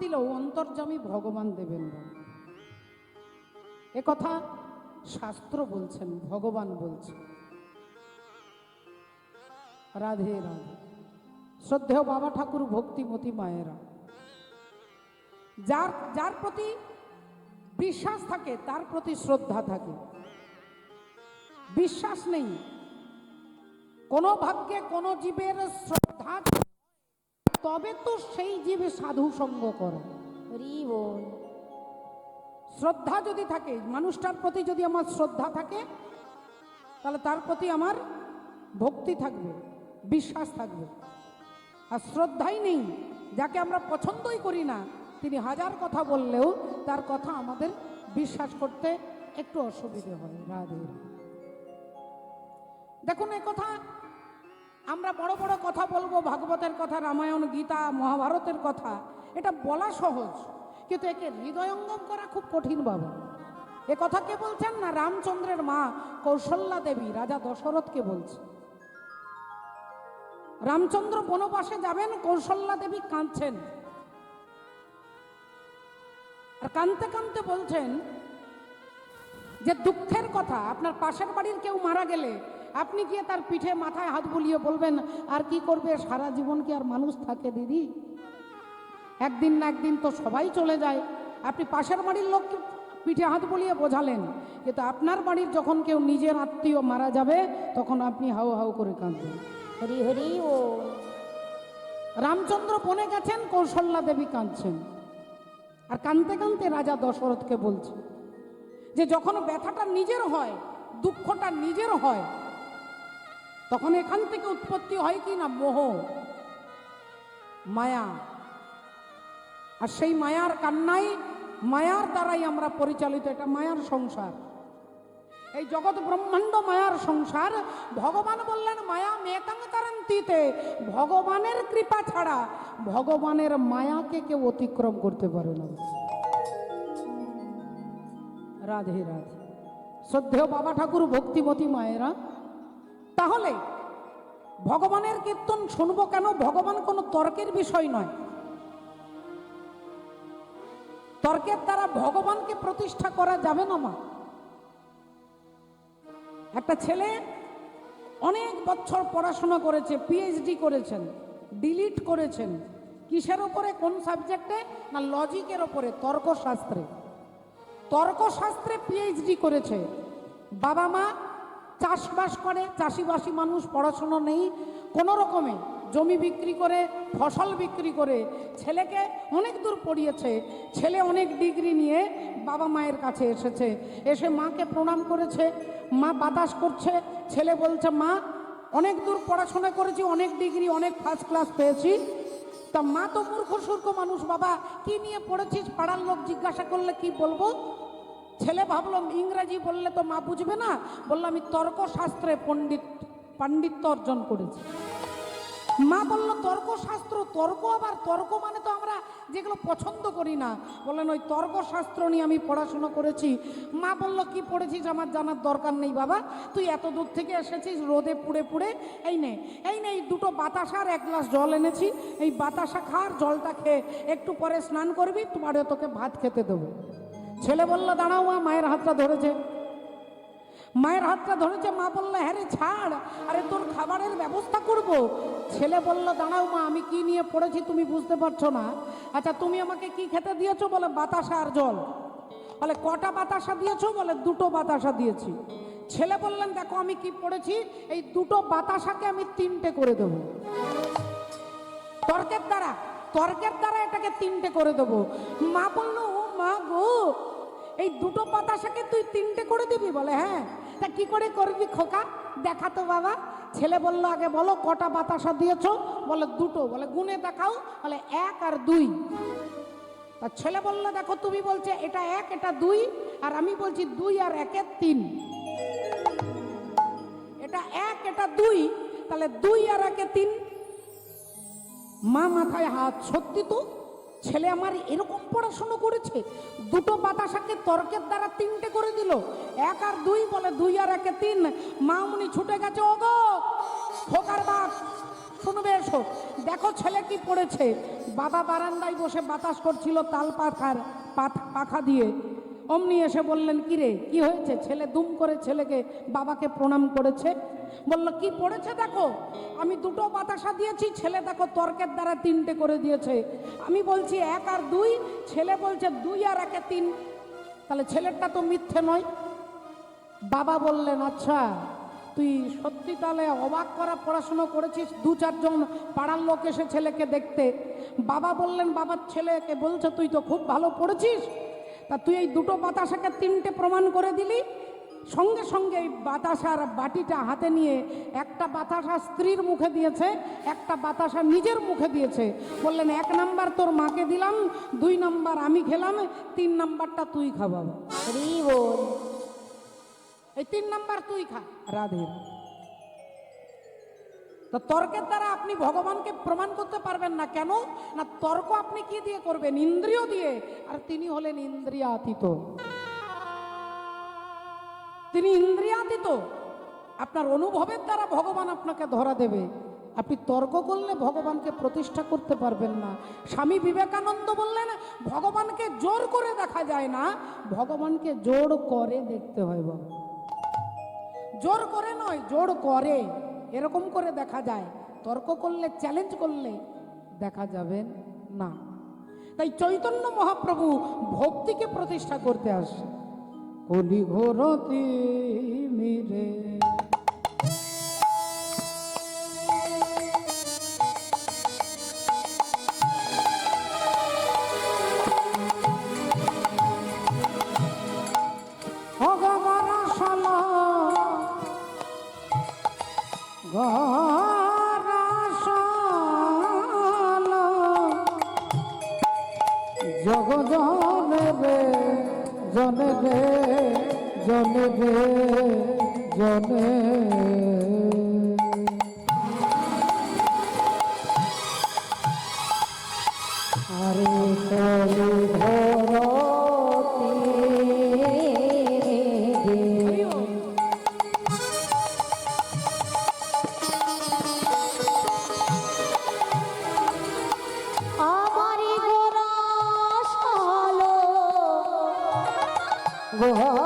দিলেও অন্তর্যামী ভগবান দেবেন না, এ কথা শাস্ত্র বলছেন, ভগবান বলছেন। রাধে রাধে। শ্রদ্ধেয় বাবা ঠাকুর, ভক্তিমতী মায়েরা, যার যার প্রতি বিশ্বাস থাকে তার প্রতি শ্রদ্ধা থাকে। বিশ্বাস নেই, কোন ভাগ্যে কোন জীবের শ্রদ্ধা, তবে তো সেই জীব সাধু সঙ্গ করে। শ্রদ্ধা যদি থাকে, মানুষটার প্রতি যদি আমার শ্রদ্ধা থাকে, তাহলে তার প্রতি আমার ভক্তি থাকবে, বিশ্বাস থাকবে। আর শ্রদ্ধাই নেই, যাকে আমরা পছন্দই করি না, তিনি হাজার কথা বললেও তার কথা আমাদের বিশ্বাস করতে একটু অসুবিধে হয়। রাধে। দেখুন, এ কথা আমরা বড় বড় কথা বলবো, ভাগবতের কথা, রামায়ণ, গীতা, মহাভারতের কথা, এটা বলা সহজ, কিন্তু একে হৃদয়ঙ্গম করা খুব কঠিন বাবা। এ কথা কে বলছেন না? রামচন্দ্রের মা কৌশল্যা দেবী রাজা দশরথকে বলছে। রামচন্দ্র বনবাসে যাবেন, কৌশল্যা দেবী কাঁদছেন, আর কাঁদতে কাঁদতে বলছেন যে দুঃখের কথা, আপনার পাশের বাড়ির কেউ মারা গেলে আপনি গিয়ে তার পিঠে মাথায় হাত বুলিয়ে বলবেন আর কি করবে, সারা জীবন কি আর মানুষ থাকে দিদি? একদিন না একদিন তো সবাই চলে যায়। আপনি পাশের বাড়ির লোককে পিঠে হাত বুলিয়ে বোঝালেন, কিন্তু আপনার বাড়ির যখন কেউ নিজের আত্মীয় মারা যাবে, তখন আপনি হাউ হাউ করে কাঁদবেন। হরি হরি ও। রামচন্দ্র বনে গেছেন, কৌশল্যা দেবী কাঁদছেন, আর কাঁদতে কাঁদতে রাজা দশরথকে বলছে যে যখন ব্যথাটা নিজের হয়, দুঃখটা নিজের হয়, তখন এখান থেকে উৎপত্তি হয় কি না? মোহ, মায়া। আর সেই মায়ার কান্নাই, মায়ার দ্বারাই আমরা পরিচালিত। এটা মায়ার সংসার, এই জগৎ ব্রহ্মাণ্ড মায়ার সংসার। ভগবান বললেন মায়া মেতাং তারান্তিতে, ভগবানের কৃপা ছাড়া ভগবানের মায়াকে কেউ অতিক্রম করতে পারে না। রাধে রাধে। শ্রদ্ধেয় বাবা ঠাকুর, ভক্তিমতী মায়েরা, তাহলে ভগবানের কীর্তন শুনবো কেন? ভগবান কোনো তর্কের বিষয় নয়। তর্কের দ্বারা ভগবানকে প্রতিষ্ঠা করা যাবে না। মা, একটা ছেলে অনেক বছর পড়াশোনা করেছে, পিএইচডি করেছেন, ডিলিট করেছেন, কিসের ওপরে? কোন সাবজেক্টে? না লজিকের ওপরে, তর্কশাস্ত্রে। তর্কশাস্ত্রে পিএইচডি করেছে। বাবা মা চাষবাস করে, চাষিবাসী মানুষ, পড়াশুনো নেই, কোনো রকমে জমি বিক্রি করে, ফসল বিক্রি করে ছেলেকে অনেক দূর পড়িয়েছে। ছেলে অনেক ডিগ্রি নিয়ে বাবা মায়ের কাছে এসেছে, এসে মাকে প্রণাম করেছে। মা বাতাস করছে, ছেলে বলছে মা অনেক দূর পড়াশোনা করেছি, অনেক ডিগ্রি, অনেক ফার্স্ট ক্লাস পেয়েছি। তা মা তো মূর্খ সূর্খ মানুষ, বাবা কি নিয়ে পড়েছিস? পাড়ার লোক জিজ্ঞাসা করলে কি বলবো? ছেলে ভাবলাম ইংরাজি বললে তো মা বুঝবে না, বললাম আমি তর্কশাস্ত্রে পাণ্ডিত্য অর্জন করেছি। মা বলল তর্কশাস্ত্র? তর্ক আবার তর্ক মানে তো আমরা যেগুলো পছন্দ করি না। বললেন ওই তর্কশাস্ত্র নিয়ে আমি পড়াশুনো করেছি। মা বলল কি পড়েছিস আমার জানার দরকার নেই বাবা, তুই এত দূর থেকে এসেছিস রোদে পুড়ে পুড়ে, এই নে এই দুটো বাতাসা আর এক গ্লাস জল এনেছি, এই বাতাসা খার, জলটা খেয়ে একটু পরে স্নান করবি, তোমারে তোকে ভাত খেতে দেবো। ছেলে বলল দাঁড়াও মা, মায়ের হাতটা ধরেছে। মায়ের হাতটা ধরেছে, মা বললো হ্যাঁ রে ছাড়, আরে তোর খাবারের ব্যবস্থা করব। ছেলে বলল দাঁড়াও মা, আমি কি নিয়ে পড়েছি তুমি বুঝতে পারছো না? আচ্ছা তুমি আমাকে কি খেতে দিয়েছো? বলে বাতাসা আর জল। বলে কটা বাতাসা দিয়েছো? বলে দুটো বাতাসা দিয়েছি। ছেলে বললেন দেখো আমি কি পড়েছি, এই দুটো বাতাসাকে আমি তিনটে করে দেব। তর্কের দ্বারা এটাকে তিনটে করে দেব। মা বলল ও মা গো, এই দুটো বাতাসাকে তুই তিনটে করে দিবি? বলে হ্যাঁ। তা কি করে করবি খোকা, দেখা তো বাবা। ছেলে বলল আগে বলো কটা বাতাসা দিয়েছো? বলে দুটো। বলে গুনে দেখাও। বলে 1 আর 2। আর ছেলে বলল দেখো তুমি বলছে এটা 1 এটা 2, আর আমি বলছি 2 আর 1 এর 3। এটা 1 এটা 2, তাহলে 2 আর 1 এ 3। মা মাথায় হাত, সত্যি তো ছেলে আমার এরকম পড়াশোনা করেছে, দুটো বাতাসাকে তর্কের দ্বারা তিনটে করে দিল। 1 আর 2, বলে 2 আর 1 এ 3। মা উনি ছুটে গেছে, ওগো খোকার বাপ শুনবে এসো, দেখো ছেলে কি পড়েছে। বাবা বারান্দায় বসে বাতাস করছিল তাল পাখা দিয়ে। অমনি এসে বললেন, কিরে কি হয়েছে? ছেলে দুম করে ছেলেকে বাবাকে প্রণাম করেছে। বলল, কি পড়েছে দেখো। আমি দুটো বাতাসা দিয়েছি, ছেলে দেখো তর্কের দ্বারা তিনটে করে দিয়েছে। আমি বলছি 1 আর 2, ছেলে বলছে 2 আর 1 এ 3। তাহলে ছেলেরটা তো মিথ্যে নয়। বাবা বললেন, আচ্ছা তুই সত্যি তাহলে অবাক করা পড়াশুনো করেছিস। 2-4 জন পাড়ার লোক এসে ছেলেকে দেখতে। বাবা বললেন, বাবার ছেলেকে বলছে তুই তো খুব ভালো পড়েছিস, তা তুই এই দুটো বাতাসাকে 3টে প্রমাণ করে দিলি। সঙ্গে সঙ্গে এই বাতাসার বাটিটা হাতে নিয়ে একটা বাতাসা স্ত্রীর মুখে দিয়েছে, একটা বাতাসা নিজের মুখে দিয়েছে। বললেন, 1 নাম্বার তোর মাকে দিলাম, 2 নাম্বার আমি খেলাম, 3 নাম্বারটা তুই খাবা। এই 3 নাম্বার তুই খা। রাধে। তো তর্কের দ্বারা আপনি ভগবানকে প্রমাণ করতে পারবেন না। কেন না, তর্ক আপনি কি দিয়ে করবেন? ইন্দ্রিয় দিয়ে। আর তিনি হলেন ইন্দ্রিয়াতীত। তিনি ইন্দ্রিয়াতীত। আপনার অনুভবের দ্বারা ভগবান আপনাকে ধরা দেবে। আপনি তর্ক করলে ভগবানকে প্রতিষ্ঠা করতে পারবেন না। স্বামী বিবেকানন্দ বললেন, ভগবানকে জোর করে দেখা যায় না, ভগবানকে জোর করে দেখতে হয়। বাবা, জোর করে নয়, জোর করে, এরকম করে দেখা যায়। তর্ক করলে, চ্যালেঞ্জ করলে দেখা যাবে না। তাই চৈতন্য মহাপ্রভু ভক্তিকে প্রতিষ্ঠা করতে আসে। কলি ঘোরতি মিরে জগ জনে রে জনে রে জনে রে জনে আরে কলি ধরতি ধর্ম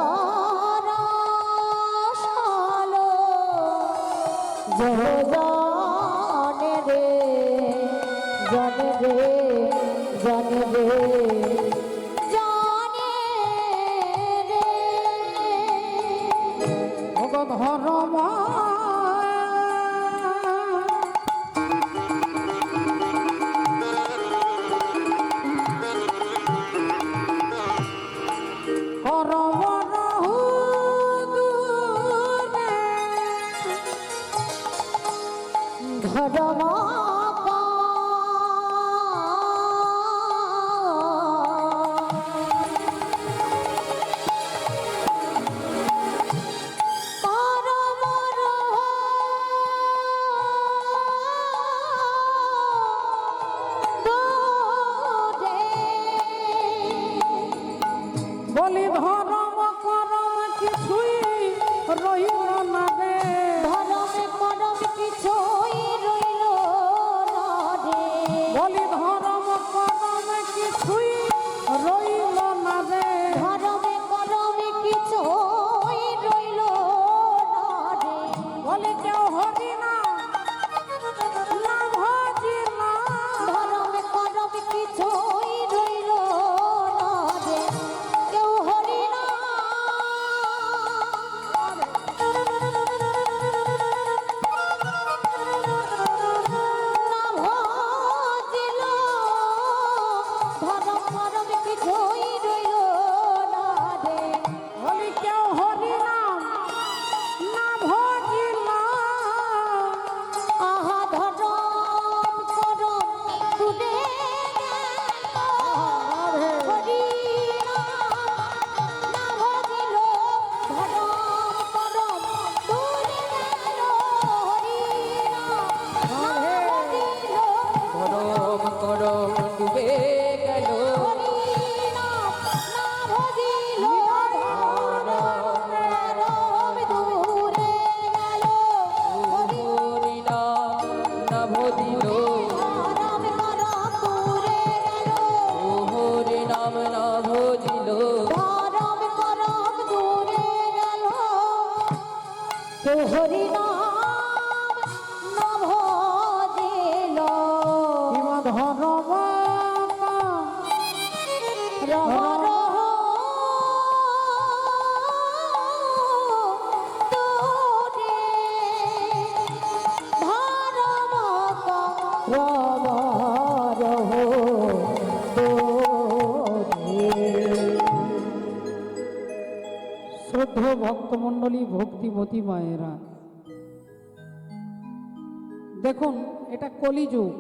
বলি ধর্ম করম কিছুই রইল না রে। ধর্ম করম কিছুই রইল না রে। বলি ধর্ম করম কিছুই রইল না রে। ধর্ম করম কিছুই রইল না রে। বলি কেউ হরি না না ভাজি না। ধর্ম করম কিছুই রইল না রে। কেউ হরি না রহ রহ তোরে ধর্ম করব রহ তোরে। শ্রদ্ধ ভক্তমণ্ডলী, ভক্তিমতী মায়েরা, দেখুন এটা কলিযুগ,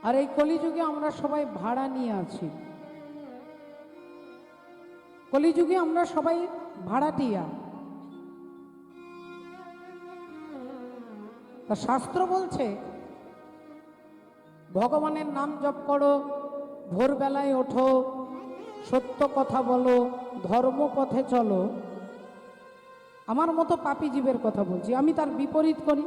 আর এই কলিযুগে আমরা সবাই ভাড়া নিয়ে আছি। কলিযুগে আমরা সবাই ভাড়াটিয়া। তা শাস্ত্র বলছে ভগবানের নাম জপ করো, ভোরবেলায় ওঠো, সত্য কথা বলো, ধর্মপথে চলো। আমার মতো পাপী জীবের কথা বলছি, আমি তার বিপরীত করি।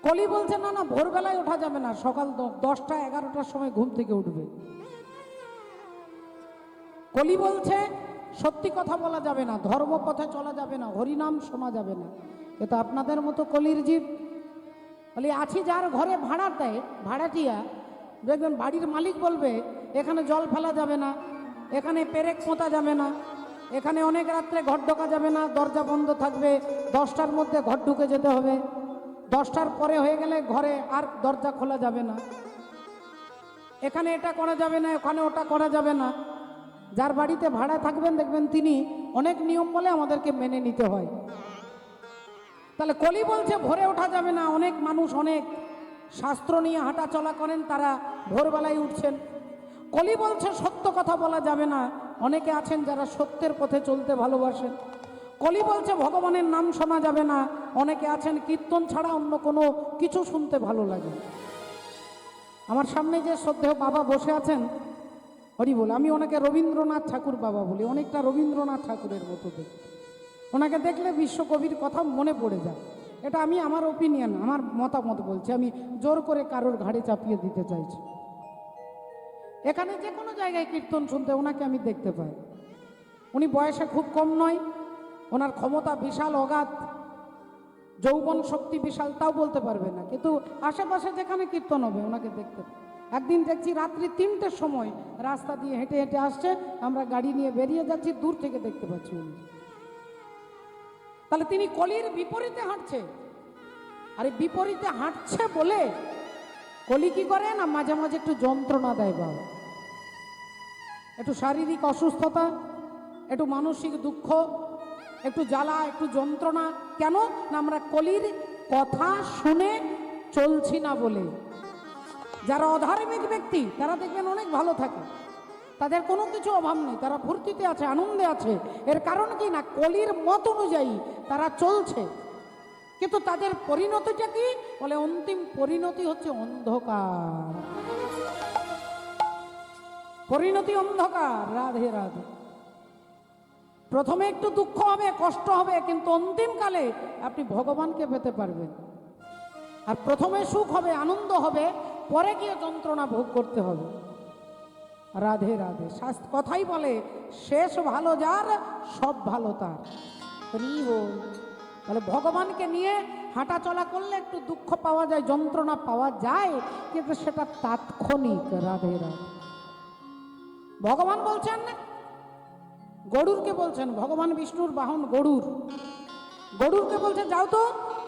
কলি বলছে না না, ভোরবেলায় ওঠা যাবে না, সকাল 10টা 11টার সময় ঘুম থেকে উঠবে। কলি বলছে সত্যি কথা বলা যাবে না, ধর্মপথে চলা যাবে না, হরিনাম শোনা যাবে না। কিন্তু আপনাদের মতো কলির জীব বলি আছি, যার ঘরে ভাড়া দেয়, ভাড়াটিয়া, দেখবেন বাড়ির মালিক বলবে এখানে জল ফেলা যাবে না, এখানে পেরেক পোঁতা যাবে না, এখানে অনেক রাত্রে ঘর ঢোকা যাবে না, দরজা বন্ধ থাকবে, 10টার মধ্যে ঘর ঢুকে যেতে হবে, 10টার পরে হয়ে গেলে ঘরে আর দরজা খোলা যাবে না, এখানে এটা করা যাবে না, ওখানে ওটা করা যাবে না। যার বাড়িতে ভাড়া থাকবেন দেখবেন তিনি অনেক নিয়ম বলে আমাদেরকে মেনে নিতে হয়। তাহলে কলি বলছে ভোরে ওঠা যাবে না, অনেক মানুষ অনেক শাস্ত্র নিয়ে হাঁটা চলা করেন, তারা ভোরবেলায় উঠছেন। কলি বলছে সত্য কথা বলা যাবে না, অনেকে আছেন যারা সত্যের পথে চলতে ভালোবাসেন। কলি বলছে ভগবানের নাম শোনা যাবে না, অনেকে আছেন কীর্তন ছাড়া অন্য কোনো কিছু শুনতে ভালো লাগে। আমার সামনে যে শ্রদ্ধেয় বাবা বসে আছেন, হরি বল, আমি ওনাকে রবীন্দ্রনাথ ঠাকুর বাবা বলি, অনেকটা রবীন্দ্রনাথ ঠাকুরের মতো দেখতে। ওনাকে দেখলে বিশ্বকবির কথা মনে পড়ে যায়। এটা আমি আমার ওপিনিয়ন, আমার মতামত বলছি, আমি জোর করে কারোর ঘাড়ে চাপিয়ে দিতে চাইছি। এখানে যে কোনো জায়গায় কীর্তন শুনতে ওনাকে আমি দেখতে পাই। উনি বয়সে খুব কম নয়, ওনার ক্ষমতা বিশাল অগাধ, যৌবন শক্তি বিশাল, তাও বলতে পারবে না, কিন্তু আশেপাশে যেখানে কীর্তন হবে ওনাকে দেখতে পাই। একদিন দেখছি রাত্রি 3টের সময় রাস্তা দিয়ে হেঁটে হেঁটে আসছে, আমরা গাড়ি নিয়ে বেরিয়ে যাচ্ছি, দূর থেকে দেখতে পাচ্ছি উনি। তাহলে তিনি কলির বিপরীতে হাঁটছে, আর এই বিপরীতে হাঁটছে বলে কলি কি করে না, মাঝে মাঝে একটু যন্ত্রণা দেয় বাবা, একটু শারীরিক অসুস্থতা, একটু মানসিক দুঃখ, একটু জ্বালা, একটু যন্ত্রণা। কেন না, আমরা কলির কথা শুনে চলছি না বলে। যারা অধার্মিক ব্যক্তি তারা দেখবেন অনেক ভালো থাকে, তাদের কোনো কিছু অভাব নেই, তারা ফুর্তিতে আছে, আনন্দে আছে। এর কারণ কি না, কলির মত অনুযায়ী তারা চলছে। কিন্তু তাদের পরিণতিটা কি বলে, অন্তিম পরিণতি হচ্ছে অন্ধকার, পরিণতি অন্ধকার। রাধে রাধে। প্রথমে একটু দুঃখ হবে, কষ্ট হবে, কিন্তু অন্তিমকালে আপনি ভগবানকে পেতে পারবেন। আর প্রথমে সুখ হবে, আনন্দ হবে, পরে গিয়ে যন্ত্রণা ভোগ করতে হবে। রাধে রাধে। শাস্ত্র কথাই বলে, শেষ ভালো যার সব ভালো তার। তাহলে ভগবানকে নিয়ে হাঁটা চলা করলে একটু দুঃখ পাওয়া যায়, যন্ত্রণা পাওয়া যায়, কিন্তু সেটা তাৎক্ষণিক। রাধে রাধে। ভগবান বলছেন, গরুরকে বলছেন, ভগবান বিষ্ণুর বাহন গরুর, গরুরকে বলছেন যাও তো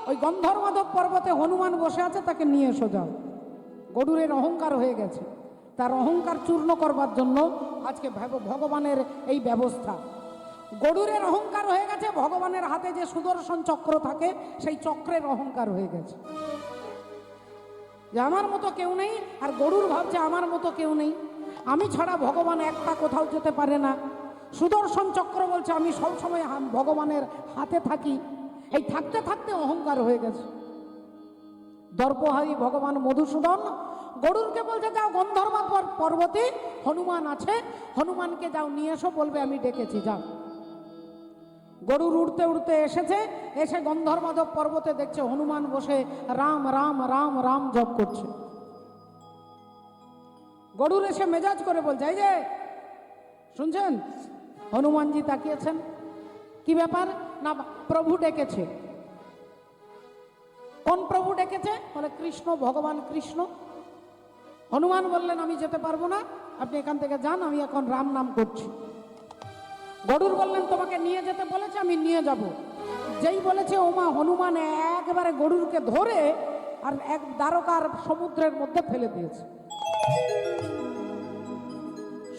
ওই গন্ধর্বমাধব পর্বতে হনুমান বসে আছে, তাকে নিয়ে এসো যাও। গরুরের অহংকার হয়ে গেছে, তার অহংকার চূর্ণ করবার জন্য আজকে ভগবানের এই ব্যবস্থা। গরুরের অহংকার হয়ে গেছে, ভগবানের হাতে যে সুদর্শন চক্র থাকে সেই চক্রের অহংকার হয়ে গেছে, যে আমার মতো কেউ নেই। আর গরুর ভাবছে আমার মতো কেউ নেই, আমি ছাড়া ভগবান একটা কোথাও যেতে পারে না। সুদর্শন চক্র বলছে আমি সবসময় ভগবানের হাতে থাকি। এই থাকতে থাকতে অহংকার হয়ে গেছে। দর্পহারী ভগবান মধুসূদন গরুরকে বলছে যাও গন্ধর্ব পর্বতে হনুমান আছে, হনুমানকে যাও নিয়ে এসো, বলবে আমি ডেকেছি, যাও। গরুর উড়তে উড়তে এসেছে, এসে গন্ধর্বমাধব পর্বতে দেখছে হনুমান বসে রাম রাম রাম রাম জপ করছে। গরুর এসে মেজাজ করে বলছে এই যে শুনছেন? হনুমানজি তাকিয়েছেন, কি ব্যাপার? না প্রভু ডেকেছে। কোন প্রভু ডেকেছে? বলে কৃষ্ণ, ভগবান কৃষ্ণ। হনুমান বললেন আমি যেতে পারবো না, আপনি এখান থেকে যান, আমি এখন রাম নাম করছি। গরুর বললেন তোমাকে নিয়ে যেতে বলেছে, আমি নিয়ে যাব। যেই বলেছে ওমা, হনুমান একবারে গরুরকে ধরে আর এক দ্বারকার সমুদ্রের মধ্যে ফেলে দিয়েছে।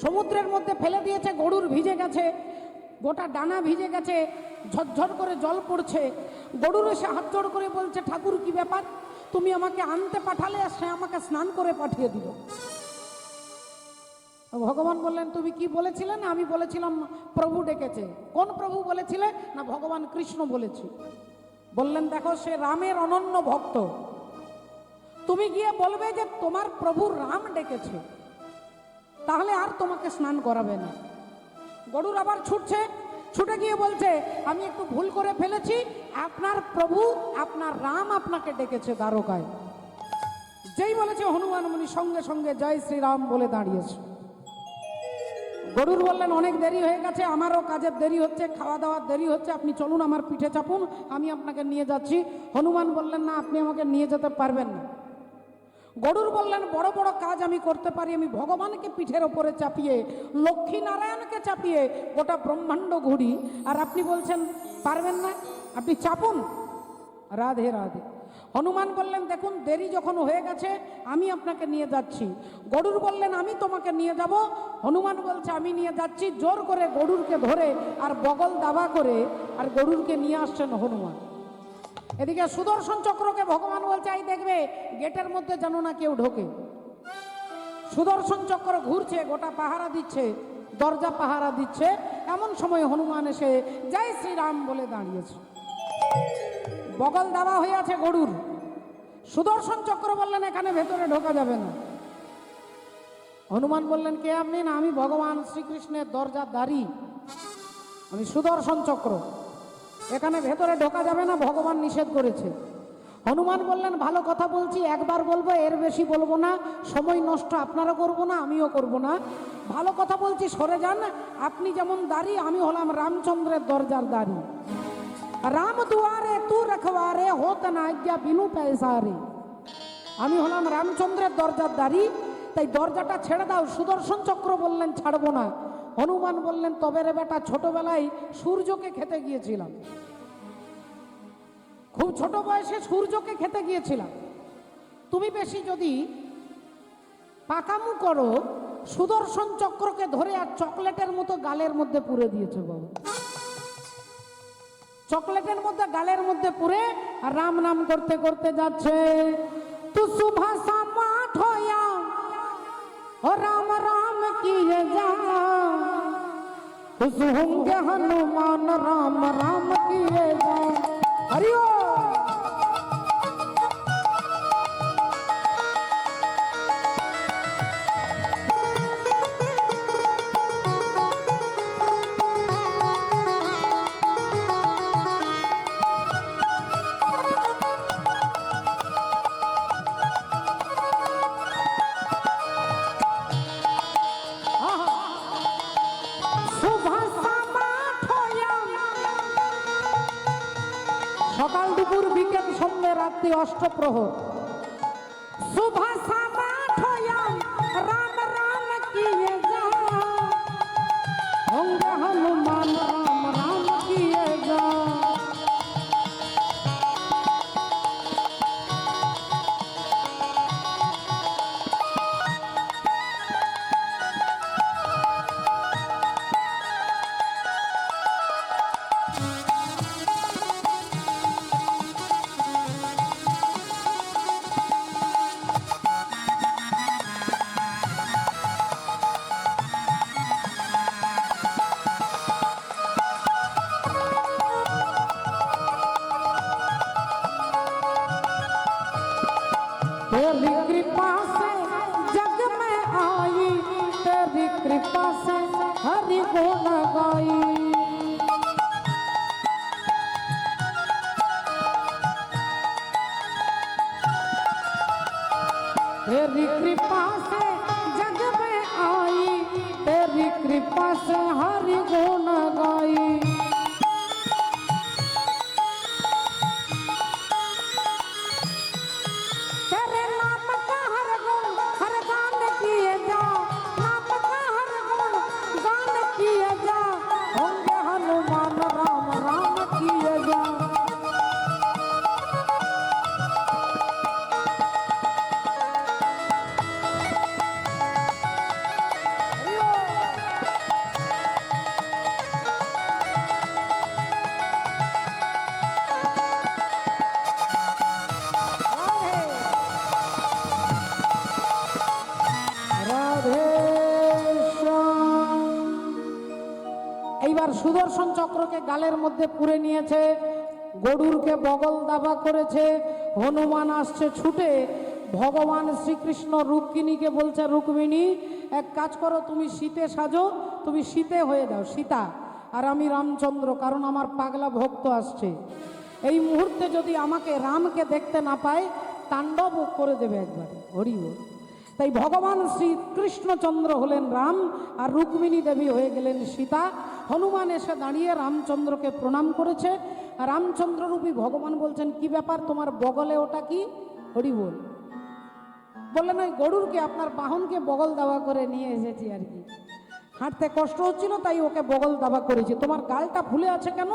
সমুদ্রের মধ্যে ফেলে দিয়েছে, গরুর ভিজে গেছে, গোটা ডানা ভিজে গেছে, ঝরঝর করে জল পড়ছে। গরুর এসে হাত জোড় করে বলছে, ঠাকুর কি ব্যাপার, তুমি আমাকে আনতে পাঠালে আর সে আমাকে স্নান করে পাঠিয়ে দিল। ভগবান বললেন তুমি কি বলেছিলে? না আমি বলেছিলাম প্রভু ডেকেছে। কোন প্রভু বলেছিলে? না ভগবান কৃষ্ণ বলেছি। বললেন দেখো সে রামের অনন্য ভক্ত, তুমি গিয়ে বলবে যে তোমার প্রভু রাম ডেকেছে, তাহলে আর তোমাকে স্নান করাবে না। গরুর আবার ছুটছে, ছুটে গিয়ে বলছে আমি একটু ভুল করে ফেলেছি, আপনার প্রভু আপনার রাম আপনাকে ডেকেছে দ্বারকায়। যেই বলেছে হনুমান মুনি সঙ্গে সঙ্গে জয় শ্রীরাম বলে দাঁড়িয়েছে। গরুর বললেন অনেক দেরি হয়ে গেছে, আমারও কাজের দেরি হচ্ছে, খাওয়া দাওয়ার দেরি হচ্ছে, আপনি চলুন আমার পিঠে চাপুন, আমি আপনাকে নিয়ে যাচ্ছি। হনুমান বললেন না আপনি আমাকে নিয়ে যেতে পারবেন না। গরুর বললেন বড় বড় কাজ আমি করতে পারি, আমি ভগবানকে পিঠের ওপরে চাপিয়ে, লক্ষ্মী নারায়ণকে চাপিয়ে গোটা ব্রহ্মাণ্ড ঘুরি, আর আপনি বলছেন পারবেন না, আপনি চাপুন। রাধে রাধে। হনুমান বললেন দেখুন দেরি যখন হয়ে গেছে আমি আপনাকে নিয়ে যাচ্ছি। গরুর বললেন আমি তোমাকে নিয়ে যাব। হনুমান বলছে আমি নিয়ে যাচ্ছি। জোর করে গরুরকে ধরে আর বগল দাবা করে আর গরুরকে নিয়ে আসছেন হনুমান। এদিকে সুদর্শন চক্রকে ভগবান বলছে এই দেখবে গেটের মধ্যে যেন না কেউ ঢোকে। সুদর্শন চক্র ঘুরছে, গোটা পাহারা দিচ্ছে, দরজা পাহারা দিচ্ছে। এমন সময় হনুমান এসে জয় শ্রীরাম বলে দাঁড়িয়েছে। বগল দাবা হয়ে আছে গরুর। সুদর্শন চক্র বললেন এখানে ভেতরে ঢোকা যাবে না। হনুমান বললেন কে আপনি? না আমি ভগবান শ্রীকৃষ্ণের দরজার দ্বারী, আমি সুদর্শন চক্র, এখানে ভেতরে ঢোকা যাবে না, ভগবান নিষেধ করেছে। হনুমান বললেন ভালো কথা বলছি, একবার বলবো, এর বেশি বলবো না, সময় নষ্ট আপনারও করবো না আমিও করবো না। ভালো কথা বলছি সরে যান, আপনি যেমন দাঁড়ি আমি হলাম রামচন্দ্রের দরজার দাঁড়ি। রাম দুয়ারে তু রখবারে হোত না আজ্ঞা বিনু পয়সারে। আমি হলাম রামচন্দ্রের দরজার দাঁড়ি, তাই দরজাটা ছেড়ে দাও। সুদর্শন চক্র বললেন ছাড়বো না। হনুমান বললেন তবে রে বেটা, ছোটবেলায় সূর্যকে খেতে গিয়েছিলাম, খুব ছোট বয়সে সূর্যকে খেতে গিয়েছিলাম। তুমি বেশি যদি পাকামু করো, সুদর্শন চক্রকে ধরে আর চকলেটের মতো গালের মধ্যে পুরে দিয়েছে বাবু। চকলেটের মধ্যে গালের মধ্যে পুরে আর রাম নাম করতে করতে যাচ্ছে। তু সুভাষা মাঠ হইয়া ও রাম রাম কিয়ে যা, खुश होंगे हनुमान राम राम किए जा। हरिओ সকাল দুপুর বিকেল সন্ধ্যে রাত্রি অষ্টপ্রহর সুভাষা মাঠ হইয়া রাম রাম কিয়ে যা, হোঙ্গে হনুমান রাম রাম কিয়ে যা। तेरी कृपा से जग में आई, तेरी कृपा से हरि गुण गाई। तेरी कृपा से जग में आई, तेरी कृपा से हरि गुण गाई। तेरे नाम का हर गुण हर गान এইবার সুদর্শন চক্রকে গালের মধ্যে পুরে নিয়েছে, গরুরকে বগল দাবা করেছে, হনুমান আসছে ছুটে। ভগবান শ্রীকৃষ্ণ রুক্মিণীকে বলছে, রুক্মিণী এক কাজ করো, তুমি শীতে সাজো, তুমি শীতে হয়ে যাও সীতা, আর আমি রামচন্দ্র, কারণ আমার পাগলা ভক্ত আসছে। এই মুহূর্তে যদি আমাকে রামকে দেখতে না পায়, তাণ্ডব করে দেবে একবারে। হরি বল। তাই ভগবান শ্রীকৃষ্ণচন্দ্র হলেন রাম, আর রুক্মিণী দেবী হয়ে গেলেন সীতা। হনুমান এসে দাঁড়িয়ে রামচন্দ্রকে প্রণাম করেছে। আর রামচন্দ্ররূপী ভগবান বলছেন, কি ব্যাপার তোমার বগলে ওটা কি? হরি বল। বললেন, ওই গরুরকে, আপনার বাহনকে বগল দাবা করে নিয়ে এসেছি আর কি, হাঁটতে কষ্ট হচ্ছিল তাই ওকে বগল দাবা করেছি। তোমার গালটা ফুলে আছে কেন?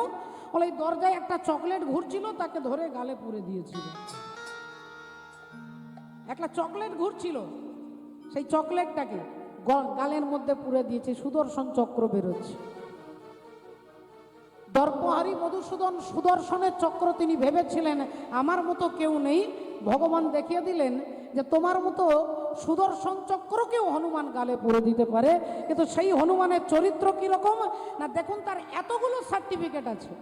বলে, এই দরজায় একটা চকলেট ঘুরছিল, তাকে ধরে গালে পুরে দিয়েছিল। একটা চকলেট ঘুরছিল, সেই চকলেটটাকে গালের মধ্যে পুরে দিয়েছে। সুদর্শন চক্র বেরোচ্ছে। দর্পহারী মধুসূদন সুদর্শনের চক্র তিনি ভেবেছিলেন আমার মতো কেউ নেই। ভগবান দেখিয়ে দিলেন যে তোমার মতো সুদর্শন চক্রকেও হনুমান গালে পুরে দিতে পারে। কিন্তু সেই হনুমানের চরিত্র কীরকম না, দেখুন তার এতগুলো সার্টিফিকেট আছে।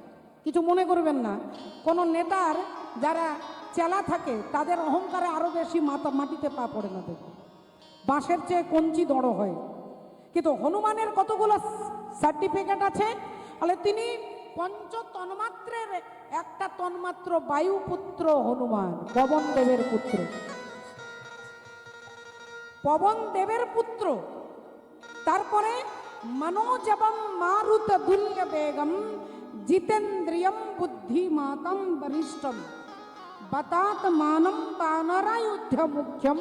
কিছু মনে করবেন না, কোনো নেতার যারা চেলা থাকে তাদের অহংকারে আরও বেশি মাটিতে পা পড়ে না, দেখুন বাঁশের চেয়ে কঞ্চি দড় হয়। কিন্তু হনুমানের কতগুলো সার্টিফিকেট আছে, তাহলে তিনি পঞ্চ তন্মাত্রের একটা তন্মাত্র বায়ুপুত্র হনুমান, পবন দেবের পুত্র, পবন দেবের পুত্র। তারপরে মনোজবম মারুত দুল্য বেগম জিতেন্দ্রিয়ম বুদ্ধিমাতম বরিষ্ঠম বतात মানম বানরাयुध्य মুখ্যম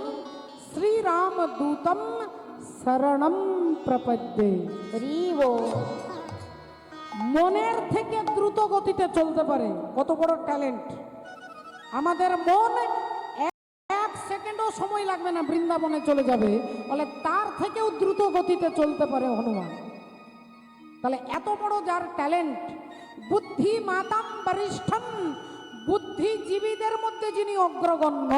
শ্রীরাম দূতম শরণম প্রপদ্যে। মনের থেকে দ্রুত গতিতে চলতে পারে, কত বড় ট্যালেন্ট আমাদের মন। এক সেকেন্ডও সময় লাগবে না, বৃন্দাবনে চলে যাবে। বলে তার থেকেও দ্রুত গতিতে চলতে পারে হনুমান। তাহলে এত বড় যার ট্যালেন্ট। বুদ্ধি মাতাম বরিষ্ঠম, বুদ্ধিজীবীদের মধ্যে যিনি অগ্রগণ্য,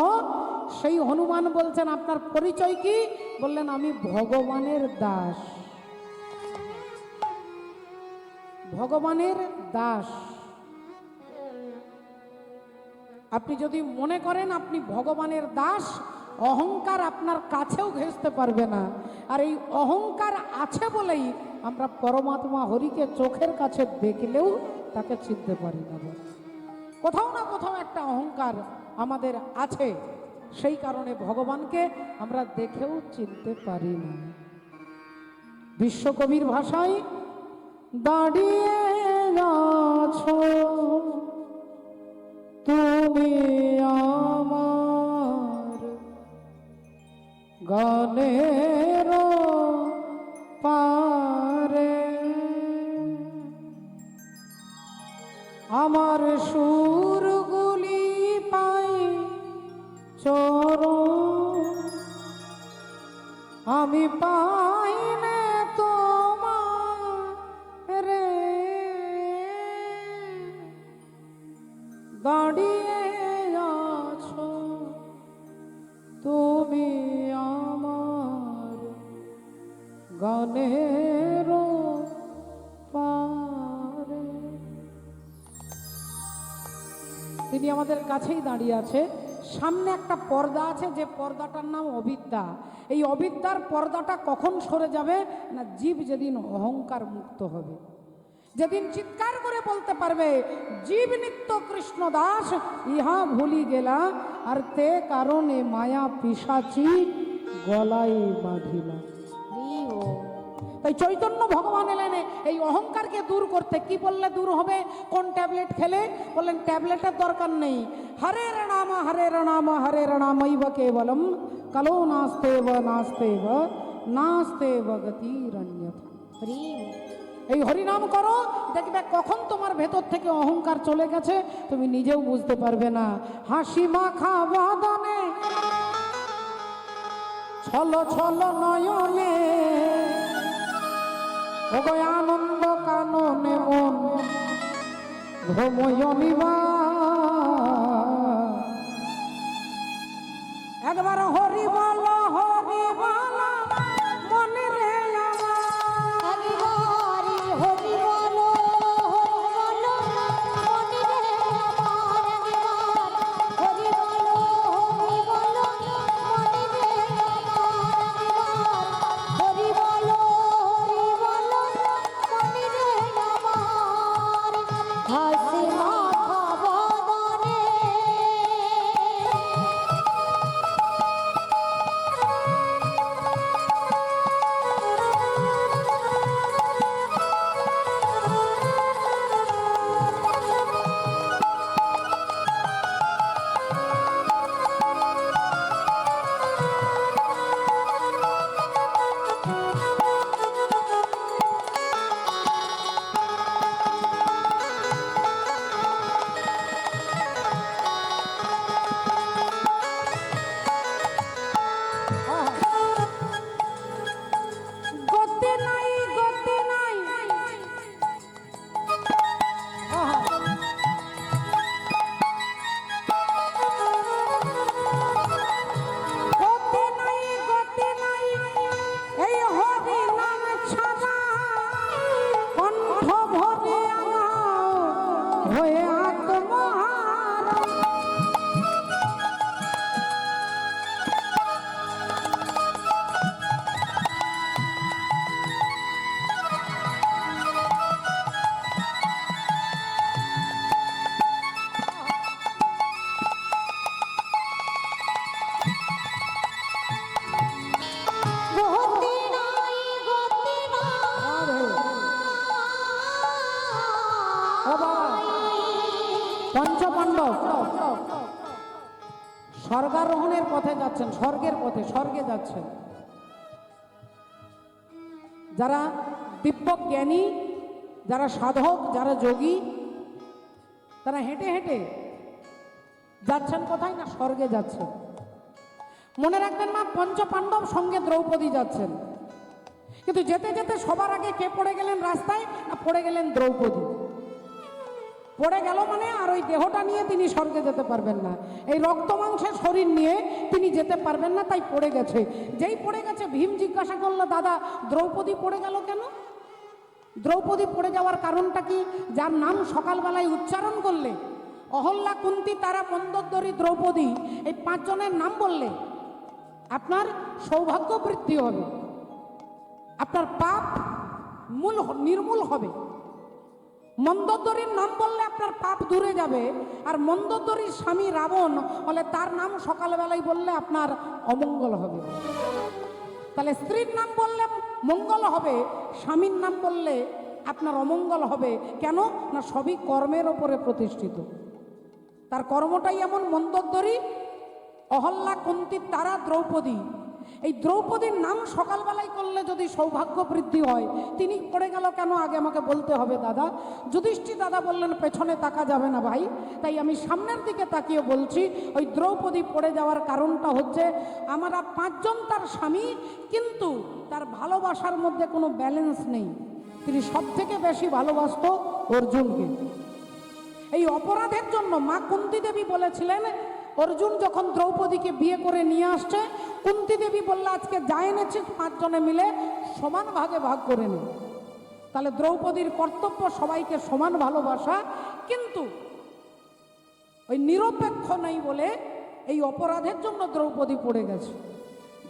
সেই হনুমান বলছেন আপনার পরিচয় কি? বললেন, আমি ভগবানের দাস। ভগবানের দাস। আপনি যদি মনে করেন আপনি ভগবানের দাস, অহংকার আপনার কাছেও ঘেঁষতে পারবে না। আর এই অহংকার আছে বলেই আমরা পরমাত্মা হরিকে চোখের কাছে দেখলেও তাকে চিনতে পারি না। কোথাও না কোথাও একটা অহংকার আমাদের আছে, সেই কারণে ভগবানকে আমরা দেখেও চিনতে পারি না। বিশ্বকবির ভাষায়, দাঁড়িয়ে আছো তুমি আমার গানের পারে, আমার সুরগুলি পাই চরণ, আমি পাই না তোমার রে, দাঁড়িয়ে আছো তুমি আমার গানের পারে। তিনি আমাদের কাছেই দাঁড়িয়ে আছে। সামনে একটা পর্দা আছে, যে পর্দাটার নাম অবিদ্যা। এই অবিদ্যার পর্দাটা কখন সরে যাবে না, জীব যেদিন অহংকার মুক্ত হবে, যেদিন চিৎকার করে বলতে পারবে জীব নিত্য কৃষ্ণ দাস ইহা ভুলি গেলা, আর তে কারণে মায়া পিশাচি গলায় বাঁধিলা। তাই চৈতন্য ভগবান এলেন এই অহংকারকে দূর করতে। কি বললে দূর হবে? কোন ট্যাবলেট খেলে? বললেন ট্যাবলেটের দরকার নেই। হরের নাম হরের নাম হরের নামৈব কেবলম কলো নাস্তেব নাস্তেব নাস্তেব গতিরন্যথা। এই হরিনাম করো, দেখবে কখন তোমার ভেতর থেকে অহংকার চলে গেছে তুমি নিজেও বুঝতে পারবে না। হাসি মাখা বাদনে ছল ছল নয়নে, ওগো আনন্দ কাননে মন ভ্রময়নিবা। একবার হরি বল হরি বল মনে রে আমার, হরি হরি হরি বল হয়ে আত্মহার। গতি নাই গতি পঞ্চপাণ্ডব স্বর্গারোহণের পথে যাচ্ছেন, স্বর্গের পথে, স্বর্গে যাচ্ছেন। যারা দিব্য জ্ঞানী, যারা সাধক, যারা যোগী, তারা হেঁটে হেঁটে যাচ্ছেন কোথায় না স্বর্গে যাচ্ছেন। মনে রাখবেন মা, পঞ্চপাণ্ডব সঙ্গে দ্রৌপদী যাচ্ছেন, কিন্তু যেতে যেতে সবার আগে কে পড়ে গেলেন রাস্তায়? না, পড়ে গেলেন দ্রৌপদী। পড়ে গেল মানে আর ওই দেহটা নিয়ে তিনি স্বর্গে যেতে পারবেন না, এই রক্ত মাংসের শরীর নিয়ে তিনি যেতে পারবেন না, তাই পড়ে গেছে। যেই পড়ে গেছে, ভীম জিজ্ঞাসা করলো, দাদা দ্রৌপদী পড়ে গেল কেন? দ্রৌপদী পড়ে যাওয়ার কারণটা কি? যার নাম সকালবেলায় উচ্চারণ করলে, অহল্যা, কুন্তী, তারা, মন্দোদরী, দ্রৌপদী, এই 5 জনের নাম বললে আপনার সৌভাগ্য বৃদ্ধি হবে, আপনার পাপ নির্মূল হবে। মন্দোদরীর নাম বললে আপনার পাপ দূরে যাবে, আর মন্দোদরীর স্বামী রাবণ বলে তার নাম সকালবেলায় বললে আপনার অমঙ্গল হবে। তাহলে স্ত্রীর নাম বললে মঙ্গল হবে, স্বামীর নাম বললে আপনার অমঙ্গল হবে। কেন না? সবই কর্মের ওপরে প্রতিষ্ঠিত। তার কর্মটাই এমন। মন্দোদরী, অহল্যা, কুন্তী, তারা, দ্রৌপদী, এই দ্রৌপদীর নাম সকালবেলায় করলে যদি সৌভাগ্য বৃদ্ধি হয়, তিনি পড়ে গেল কেন আগে আমাকে বলতে হবে দাদা। যুধিষ্ঠির দাদা বললেন, পেছনে তাকা যাবে না ভাই, তাই আমি সামনের দিকে তাকিয়ে বলছি। ওই দ্রৌপদী পড়ে যাওয়ার কারণটা হচ্ছে, আমরা 5 জন তার স্বামী, কিন্তু তার ভালোবাসার মধ্যে কোনো ব্যালেন্স নেই। তিনি সব থেকে বেশি ভালোবাসত অর্জুনকে। এই অপরাধের জন্য মা কুন্তী দেবী বলেছিলেন, অর্জুন যখন দ্রৌপদীকে বিয়ে করে নিয়ে আসছে, কুন্তী দেবী বললে, আজকে যা এনেছিস 5 জনে মিলে সমান ভাগে ভাগ করে নে। তাহলে দ্রৌপদীর কর্তব্য সবাইকে সমান ভালোবাসা, কিন্তু ওই নিরপেক্ষ নেই বলে এই অপরাধের জন্য দ্রৌপদী পড়ে গেছে।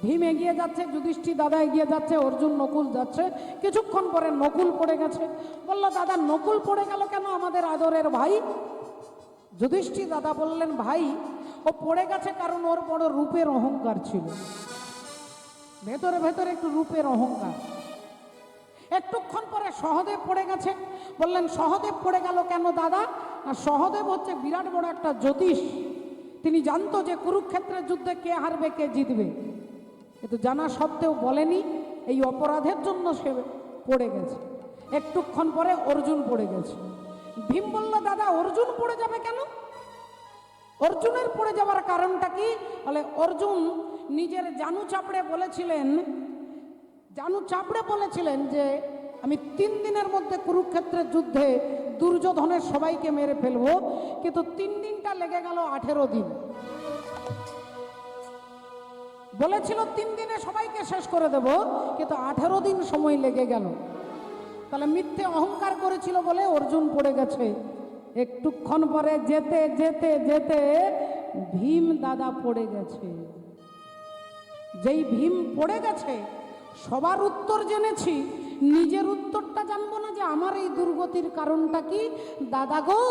ভীম এগিয়ে যাচ্ছে, যুধিষ্ঠির দাদা এগিয়ে যাচ্ছে, অর্জুন, নকুল যাচ্ছে। কিছুক্ষণ পরে নকুল পড়ে গেছে। বলল, দাদা নকুল পড়ে গেল কেন, আমাদের আদরের ভাই? যুধিষ্ঠির দাদা বললেন, ভাই ও পড়ে গেছে কারণ ওর বড় রূপের অহংকার ছিল, ভেতরে ভেতরে একটু রূপের অহংকার। একটুক্ষণ পরে সহদেব পড়ে গেছে। বললেন, সহদেব পড়ে গেল কেন দাদা? আর সহদেব হচ্ছে বিরাট বড় একটা জ্যোতিষ। তিনি জানতো যে কুরুক্ষেত্রের যুদ্ধে কে হারবে কে জিতবে, কিন্তু জানা সত্ত্বেও বলেনি। এই অপরাধের জন্য সে পড়ে গেছে। একটুক্ষণ পরে অর্জুন পড়ে গেছে। ভীম বলল, দাদা অর্জুন পড়ে যাবে কেন? অর্জুনের পড়ে যাওয়ার কারণটা কি? বলে, অর্জুন নিজের জানু চাপড়ে বলেছিলেন যে আমি 3 দিনের মধ্যে কুরুক্ষেত্রের যুদ্ধে দুর্যোধনের সবাইকে মেরে ফেলবো, কিন্তু 3 দিনটা লেগে গেল 18 দিন। বলেছিল 3 দিনে সবাইকে শেষ করে দেব, কিন্তু 18 দিন সময় লেগে গেল। তাহলে মিথ্যে অহংকার করেছিল বলে অর্জুন পড়ে গেছে। একটুক্ষণ পরে যেতে যেতে যেতে ভীম দাদা পড়ে গেছে। যেই ভীম পড়ে গেছে, সবার উত্তর জেনেছি, নিজের উত্তরটা জানবো না যে আমার এই দুর্গতির কারণটা কি? দাদা গো,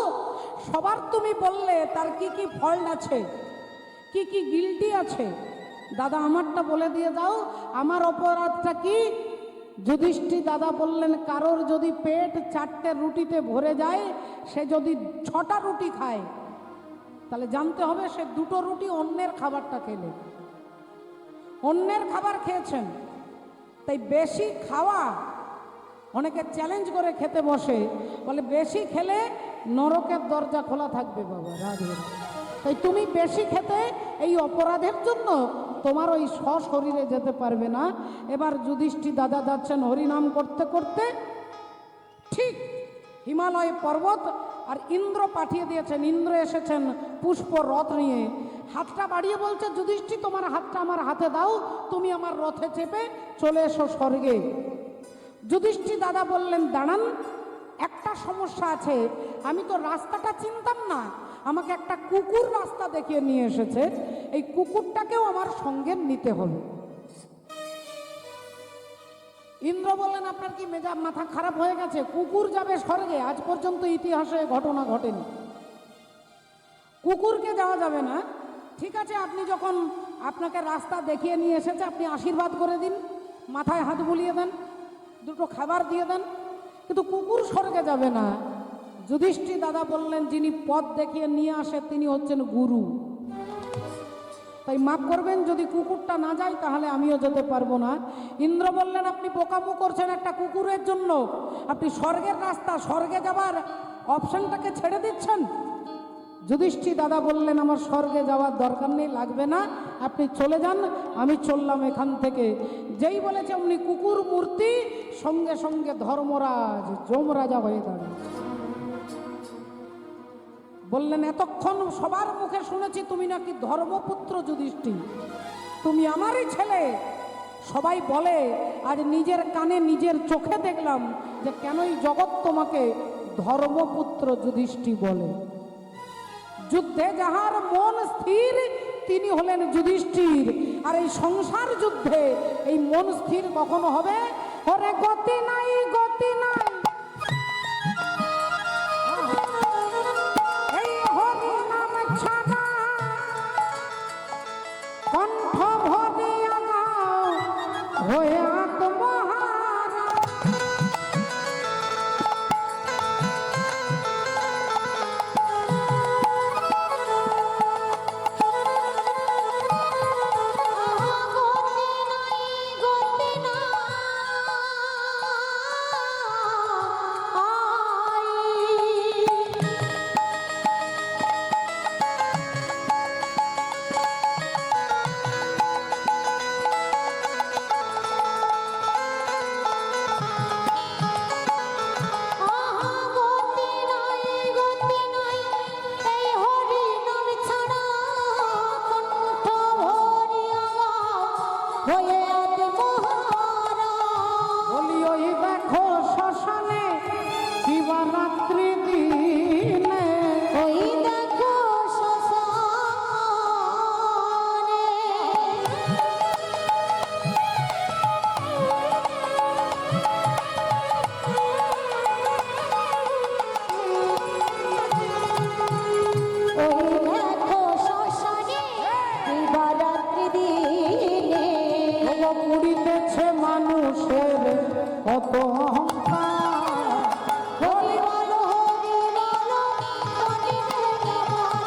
সবার তুমি বললে তার কি কি ফল্ট আছে, কি কি গিল্টি আছে, দাদা আমারটা বলে দিয়ে দাও, আমার অপরাধটা কি? যুধিষ্ঠির দাদা বললেন, কারোর যদি পেট 4টে রুটিতে ভরে যায়, সে যদি 6টা রুটি খায়, তাহলে জানতে হবে সে 2টো রুটি অন্যের খাবারটা খেলে, অন্যের খাবার খেয়েছেন। তাই বেশি খাওয়া, অনেকে চ্যালেঞ্জ করে খেতে বসে, বলে বেশি খেলে নরকের দরজা খোলা থাকবে বাবা, রাধে। তাই তুমি বেশি খেতে এই অপরাধের জন্য তোমার ওই সশরীরে যেতে পারবে না। এবার যুধিষ্ঠির দাদা যাচ্ছেন হরিনাম করতে করতে, ঠিক হিমালয় পর্বত আর ইন্দ্র পাঠিয়ে দিয়েছেন। ইন্দ্র এসেছেন পুষ্প রথ নিয়ে, হাতটা বাড়িয়ে বলছে, যুধিষ্ঠির তোমার হাতটা আমার হাতে দাও, তুমি আমার রথে চেপে চলে এসো স্বর্গে। যুধিষ্ঠির দাদা বললেন, দাঁড়ান, একটা সমস্যা আছে, আমি তো রাস্তাটা চিনতাম না, আমাকে একটা কুকুর রাস্তা দেখিয়ে নিয়ে এসেছে, এই কুকুরটাকেও আমার সঙ্গে নিতে হবে। ইন্দ্র বললেন, আপনার কি মাথা খারাপ হয়ে গেছে? কুকুর যাবে স্বর্গে? আজ পর্যন্ত ইতিহাসে ঘটনা ঘটেনি, কুকুরকে যাওয়া যাবে না। ঠিক আছে, আপনি যখন আপনাকে রাস্তা দেখিয়ে নিয়ে এসেছে, আপনি আশীর্বাদ করে দিন, মাথায় হাত বুলিয়ে দেন, দুটো খাবার দিয়ে দেন, কিন্তু কুকুর স্বর্গে যাবে না। যুধিষ্ঠির দাদা বললেন, যিনি পথ দেখিয়ে নিয়ে আসে তিনি হচ্ছেন গুরু, তাই মাফ করবেন যদি কুকুরটা না যায়, তাহলে আমিও যেতে পারবো না। ইন্দ্র বললেন, আপনি বোকামো করছেন একটা কুকুরের জন্য, আপনি স্বর্গের রাস্তা, স্বর্গে যাবার অপশনটাকে ছেড়ে দিচ্ছেন। যুধিষ্ঠির দাদা বললেন, আমার স্বর্গে যাওয়ার দরকার নেই, লাগবে না, আপনি চলে যান, আমি চললাম এখান থেকে। যেই বলেছে অমনি কুকুর মূর্তি সঙ্গে সঙ্গে ধর্মরাজ যমরাজা হয়ে দাঁড়ায়। বললেন, এতক্ষণ সবার মুখে শুনেছি তুমি নাকি ধর্মপুত্র যুধিষ্ঠির, তুমি আমারই ছেলে। সবাই বলে, আজ নিজের কানে নিজের চোখে দেখলাম যে কেনই জগৎ তোমাকে ধর্মপুত্র যুধিষ্ঠির বলে। যুদ্ধে যাহার মন স্থির তিনি হলেন যুধিষ্ঠির, আর এই সংসার যুদ্ধে এই মন স্থির কখনো হবে? ওরে গতি নাই, গতি নাই, এই হরি নাম ছাড়া কণ্ঠ ভরিয়া গাও হয়ে আত্মহারা। বলি ওই দেখো শ্মশানে দিবারাত্রি দিনে, ওই দেখো শ্মশানে ওই দেখো শ্মশানে দিবারাত্রি দিনে পুরিতেছে মানুষের কত অহংকার। হরি বলো, হরি বলো, পণ্ডিতে আমার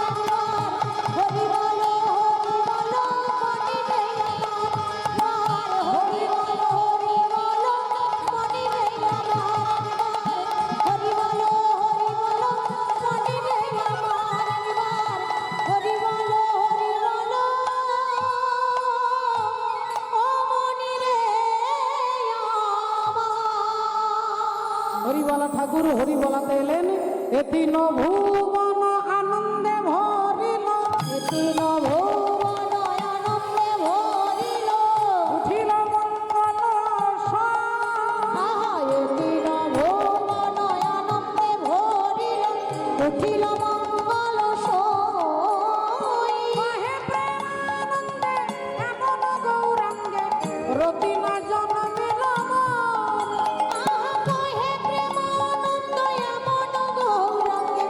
হরি বলো, হরি বলো, পণ্ডিতে আমার হরি বলো, হরি বলো, পণ্ডিতে আমার হরি বলো, হরি বলো, পণ্ডিতে আমার হরি বলো, হরি বলো, ও মনি রে আমার। হরিবালা ঠাকুর হরিবলাতে এলেন, এতিন ভুবন আনন্দে ভরিল, এতিন ভুবন আনন্দে ভরিল, উঠিল মঙ্গল আহা এতিন ভুবন আনন্দে ভরিল, উঠিল মঙ্গল সই। মাহে প্রেমানন্দে এমন গৌরাঙ্গে রতিনা জন্মিল মোর। আহা কহে প্রেমানন্দ এমন গৌরাঙ্গে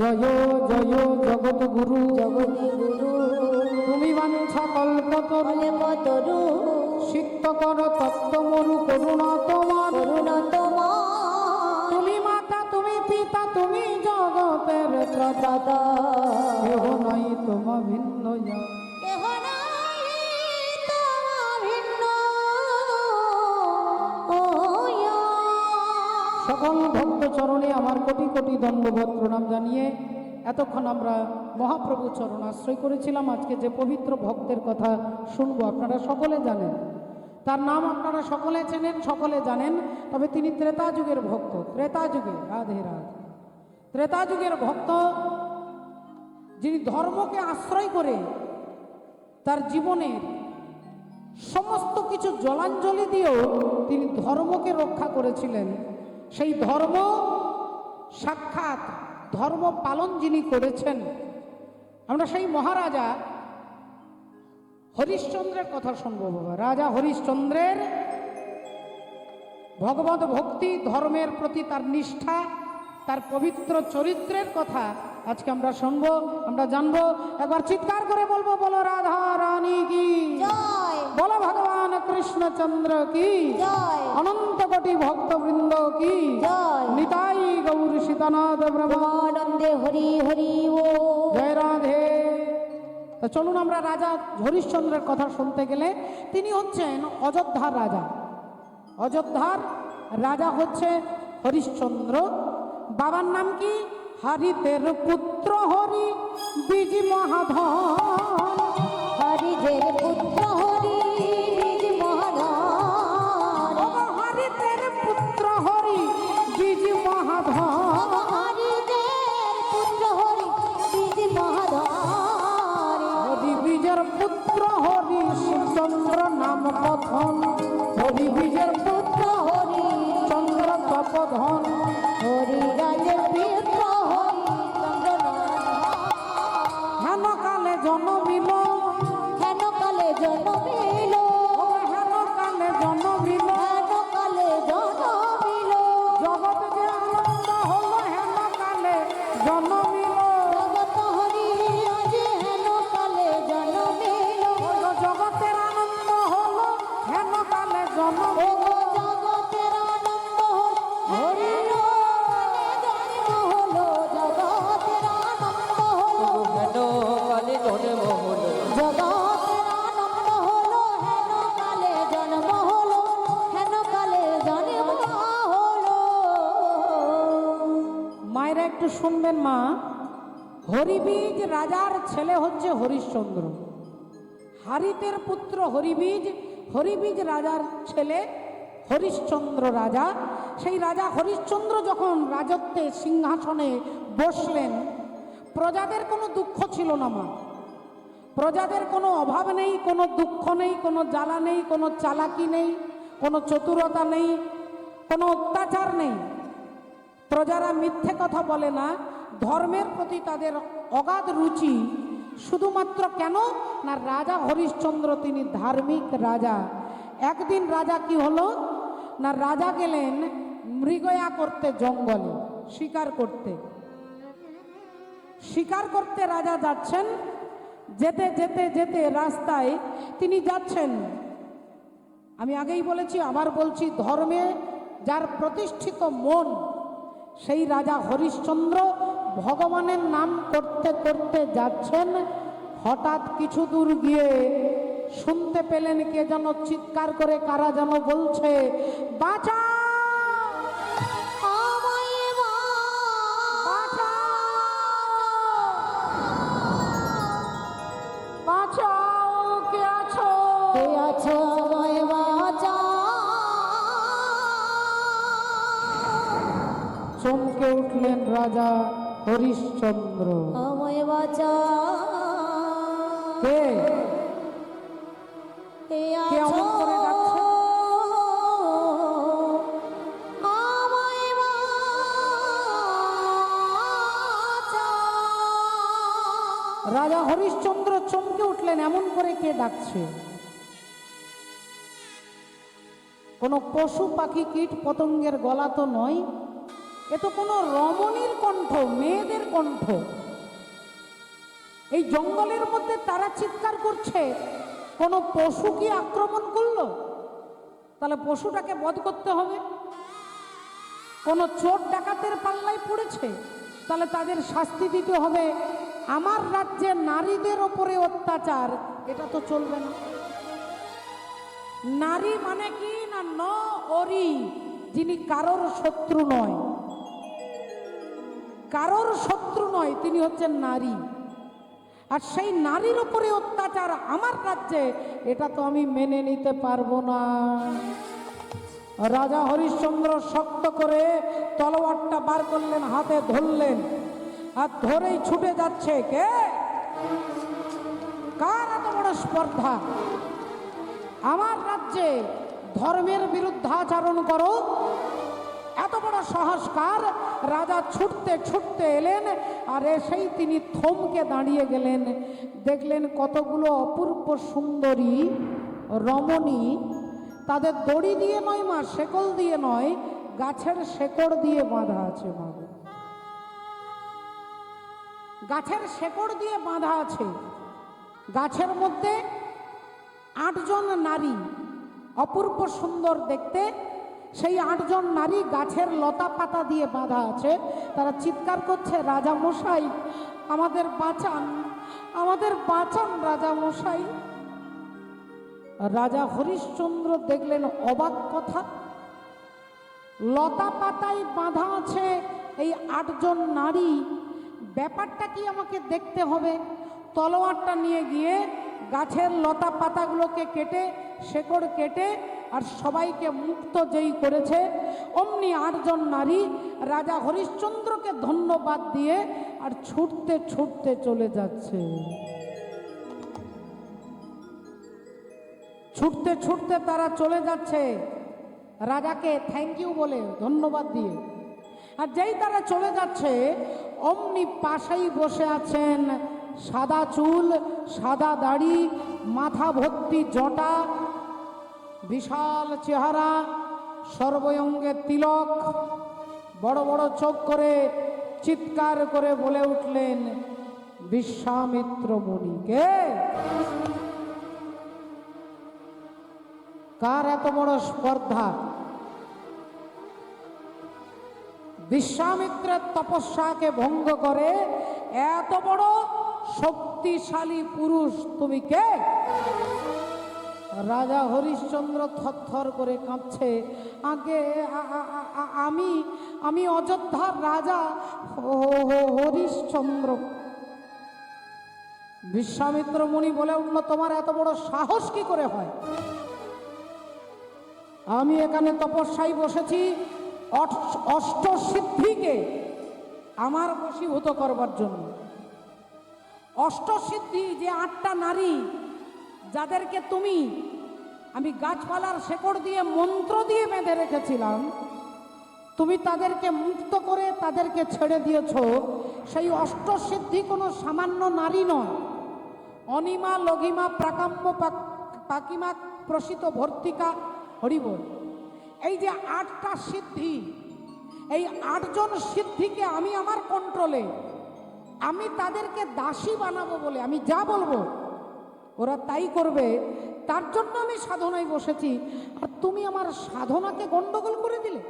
জয় জয় জগৎগুরু জগতে গুরু তুমি বাঞ্ছা কল্পতরু কল্পতরু সিক্ত কর তত্ত্বমরু করুণা তোমার করুণা তোমার তুমি মাতা তুমি পিতা তুমি জগতের ত্রাতা কেহ নাই তোমা ভিন্ন ইয়া। কেহ নাই তোমার ভিন্ন ওয়া। সকল ভক্ত চরণে আমার কোটি কোটি দণ্ডবোধ প্রণাম জানিয়ে এতক্ষণ আমরা মহাপ্রভু চরণ আশ্রয় করেছিলাম। আজকে যে পবিত্র ভক্তের কথা শুনবো আপনারা সকলে জানেন, তার নাম আপনারা সকলে চেনেন, সকলে জানেন, তবে তিনি ত্রেতা যুগের ভক্ত। ত্রেতা যুগে, রাধে রাধে, ত্রেতা যুগের ভক্ত, যিনি ধর্মকে আশ্রয় করে তার জীবনের সমস্ত কিছু জলাঞ্জলি দিয়েও তিনি ধর্মকে রক্ষা করেছিলেন। সেই ধর্ম সাক্ষাৎ ধর্ম পালন যিনি করেছেন, আমরা সেই মহারাজা হরিশ্চন্দ্রের কথা শুনবো বাবা। রাজা হরিশ্চন্দ্রের ভগবত ভক্তি, ধর্মের প্রতি তার নিষ্ঠা, তার পবিত্র চরিত্রের কথা আজকে আমরা শুনবো, আমরা জানবো। একবার চিৎকার করে বলবো, বলো রাধা রানী কি জয় বলো, ভগবান কৃষ্ণচন্দ্র কি জয় অনন্ত কোটি ভক্তবৃন্দ কি জয় নিতাই গৌর সীতানাথ ব্রহ্মানন্দ আনন্দে হরি হরি ও জয় রাধে। তো চলুন আমরা রাজা হরিশ্চন্দ্রের কথা শুনতে গেলে, তিনি হচ্ছেন অযোধ্যার রাজা। অযোধ্যার রাজা হচ্ছে হরিশ্চন্দ্র। বাবার নাম কি? হরিতের পুত্র হরি বীজ মহাধন। হরিজের পুত্র হরি বীজ মহাধন হরিতের পুত্র হরি বীজ মহাধন। হরিজের পুত্র হরি বীজ মহাধন হরি বীজের পুত্র হরি শিবচন্দ্র নাম কথন। হরি বীজের পুত্র হরি চন্দ্র তপধন। হরি রাজের পুত্র হরি চন্দ্রনাথ হেন কালে জন্মিল, হেন কালে জন্মিল হেন কালে জন্মিল, হেন কালে জন্মিল জগৎ যে আনন্দ হলো হেন কালে জন্মিল। জগত হরি আজ হেন কালে জন্মিল জগতের আনন্দ হলো হেন কালে জন্মিল। ও জগতের আনন্দ হল হরি জন্ম হলো জগতের আনন্দ হলো জগতের আনন্দ হলো হেন কালে জন্ম হলো হেন কালে জন্ম হলো মায়েরা একটু শুনবেন মা। হরিবীজ রাজার ছেলে হচ্ছে হরিশ্চন্দ্র। হারিতের পুত্র হরিবীজ, হরিবীজ রাজার ছেলে হরিশ্চন্দ্র রাজা। সেই রাজা হরিশ্চন্দ্র যখন রাজত্বে সিংহাসনে বসলেন, প্রজাদের কোনো দুঃখ ছিল না মা। প্রজাদের কোনো অভাব নেই, কোনো দুঃখ নেই, কোনো জ্বালা নেই, কোনো চালাকি নেই, কোনো চতুরতা নেই, কোনো অত্যাচার নেই। প্রজারা মিথ্যে কথা বলে না, ধর্মের প্রতি তাদের অগাধ রুচি। শুধুমাত্র কেন না, রাজা হরিশ্চন্দ্র তিনি ধার্মিক রাজা। একদিন রাজা কি হলো না, রাজা গেলেন মৃগয়া করতে জঙ্গলে, শিকার করতে। শিকার করতে রাজা যাচ্ছেন, যেতে যেতে যেতে রাস্তায় তিনি যাচ্ছেন, আমি আগেই বলেছি আবার বলছি, ধর্মে যার প্রতিষ্ঠিত মন, সেই রাজা হরিশ্চন্দ্র ভগবানের নাম করতে করতে যাচ্ছেন। হঠাৎ কিছু দূর গিয়ে শুনতে পেলেন কে যেন চিৎকার করে, কারা যেন বলছে, বাঁচা আমায় বাঁচাও, কে আছো? কে আছো আমায় বাঁচা চমকে উঠলেন রাজা হরিশ্চন্দ্র। আমায় বাঁচা কে কে কে আছো অমন করে ডাকছে? আমায় বাঁচা রাজা হরিশ্চন্দ্র চমকে উঠলেন, এমন করে কে ডাকছে? কোনো পশু পাখি কীট পতঙ্গের গলা তো নয়, এ তো কোনো রমণীর কণ্ঠ, মেয়েদের কণ্ঠ। এই জঙ্গলের মধ্যে তারা চিৎকার করছে, কোনো পশু কি আক্রমণ করলো? তাহলে পশুটাকে বধ করতে হবে। কোনো চোর ডাকাতের পাল্লায় পড়েছে, তাহলে তাদের শাস্তি দিতে হবে। আমার রাজ্যে নারীদের ওপরে অত্যাচার, এটা তো চলবে না। নারী মানে কি না, ন অরি, যিনি কারোর শত্রু নয়, কারোর শত্রু নয়, তিনি হচ্ছেন নারী। আর সেই নারীর উপরে অত্যাচার আমার রাজ্যে, এটা তো আমি মেনে নিতে পারবো না। রাজা হরিশ্চন্দ্র শক্ত করে তলোয়ারটা বার করলেন, হাতে ধরলেন, আর ধরেই ছুটে যাচ্ছে। কে? কার এত বড় স্পর্ধা? আমার রাজ্যে ধর্মের বিরুদ্ধাচরণ করো, এত বড় সাহস কার? রাজা ছুটতে ছুটতে এলেন, আর এসেই তিনি থমকে দাঁড়িয়ে গেলেন। দেখলেন কতগুলো অপূর্ব সুন্দরী রমণী, তাদের দড়ি দিয়ে নয় মা, শেকল দিয়ে নয়, গাছের শেকড় দিয়ে বাঁধা আছে। মা, গাছের শেকড় দিয়ে বাঁধা আছে। গাছের মধ্যে 8 জন নারী, অপূর্ব সুন্দর দেখতে। সেই 8 জন নারী গাছের লতা পাতা দিয়ে বাঁধা আছে। তারা চিৎকার করছে, রাজা মশাই আমাদের বাঁচান, আমাদের বাঁচান রাজা মশাই। রাজা হরিশ্চন্দ্র দেখলেন অবাক কথা, লতা পাতায় বাঁধা আছে এই 8 জন নারী, ব্যাপারটা কি আমাকে দেখতে হবে। তলোয়ারটা নিয়ে গিয়ে গাছের লতা পাতাগুলোকে কেটে, শেকড় কেটে, আর সবাইকে মুক্ত যেই করেছে, অমনি 8 জন নারী রাজা হরিশ্চন্দ্রকে ধন্যবাদ দিয়ে আর ছুটতে ছুটতে চলে যাচ্ছে। ছুটতে ছুটতে তারা চলে যাচ্ছে রাজাকে থ্যাংক ইউ বলে, ধন্যবাদ দিয়ে। আর যেই তারা চলে যাচ্ছে, অমনি পাশেই বসে আছেন সাদা চুল, সাদা দাড়ি, মাথা ভর্তি জটা, বিশাল চেহারা, সর্বঙ্গে তিলক, বড় বড় চোখ করে চিৎকার করে বলে উঠলেন, বিশ্বামিত্র মুনিকে। কার এত বড় স্পর্ধা? বিশ্বামিত্রের তপস্যাকে ভঙ্গ করে এত বড় শক্তিশালী পুরুষ তুমি কে? রাজা হরিশ্চন্দ্র থরথর করে কাঁপছে। আগে আমি অযোধ্যার রাজা হরিশ্চন্দ্র। বিশ্বামিত্র মুনি বলে উঠল, তোমার এত বড় সাহস কি করে হয়? আমি এখানে তপস্যায় বসেছি অষ্টসিদ্ধিকে আমার বশীভূত করবার জন্য। অষ্টসিদ্ধি যে 8টা নারী, যাদেরকে তুমি আমি গাছপালার শেকড় দিয়ে মন্ত্র দিয়ে বেঁধে রেখেছিলাম, তুমি তাদেরকে মুক্ত করে তাদেরকে ছেড়ে দিয়েছ। সেই অষ্টসিদ্ধি কোনো সামান্য নারী নয়। অনিমা, লঘিমা, প্রাকাম্য, পাকিমা, প্রসিত, ভর্তিকা, হরিবল, এই যে 8টা সিদ্ধি, এই 8 জন সিদ্ধিকে আমি আমার কন্ট্রোলে, আমি তাদেরকে দাসী বানাবো বলে আমি যা বলবো ওরা তাই করবে। তার জন্য আমি সাধনায় বসেছি, আর তুমি আমার সাধনাকে গন্ডগোল করে দিলে।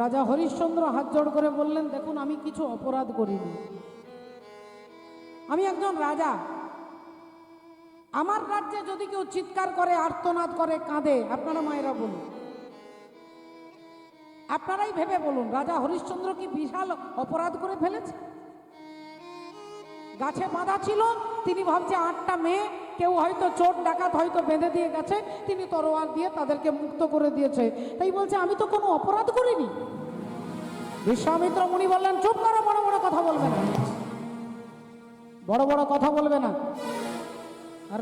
রাজা হরিশ্চন্দ্র হাত জোড় করে বললেন, দেখুন আমি কিছু অপরাধ করিনি, আমি একজন রাজা। আমার রাজ্যে যদি কেউ চিৎকার করে, আর্তনাদ করে, কাঁদে, আপনারা মায়েরা বলুন, আপনারাই ভেবে বলুন, রাজা হরিশ্চন্দ্র কি বিশাল অপরাধ করে ফেলেছে? গাছে বাঁধা ছিল, তিনি ভাবছে 8টা মেয়ে, কেউ হয়তো চোর ডাকাত হয়তো বেঁধে দিয়ে গেছে, তিনি তরোয়ার দিয়ে তাদেরকে মুক্ত করে দিয়েছে, তাই বলছে আমি তো কোনো অপরাধ করিনি। বিশ্বামিত্র মুনি বললেন, চুপ করো, বড় বড় কথা বলবে না, বড় বড় কথা বলবে না।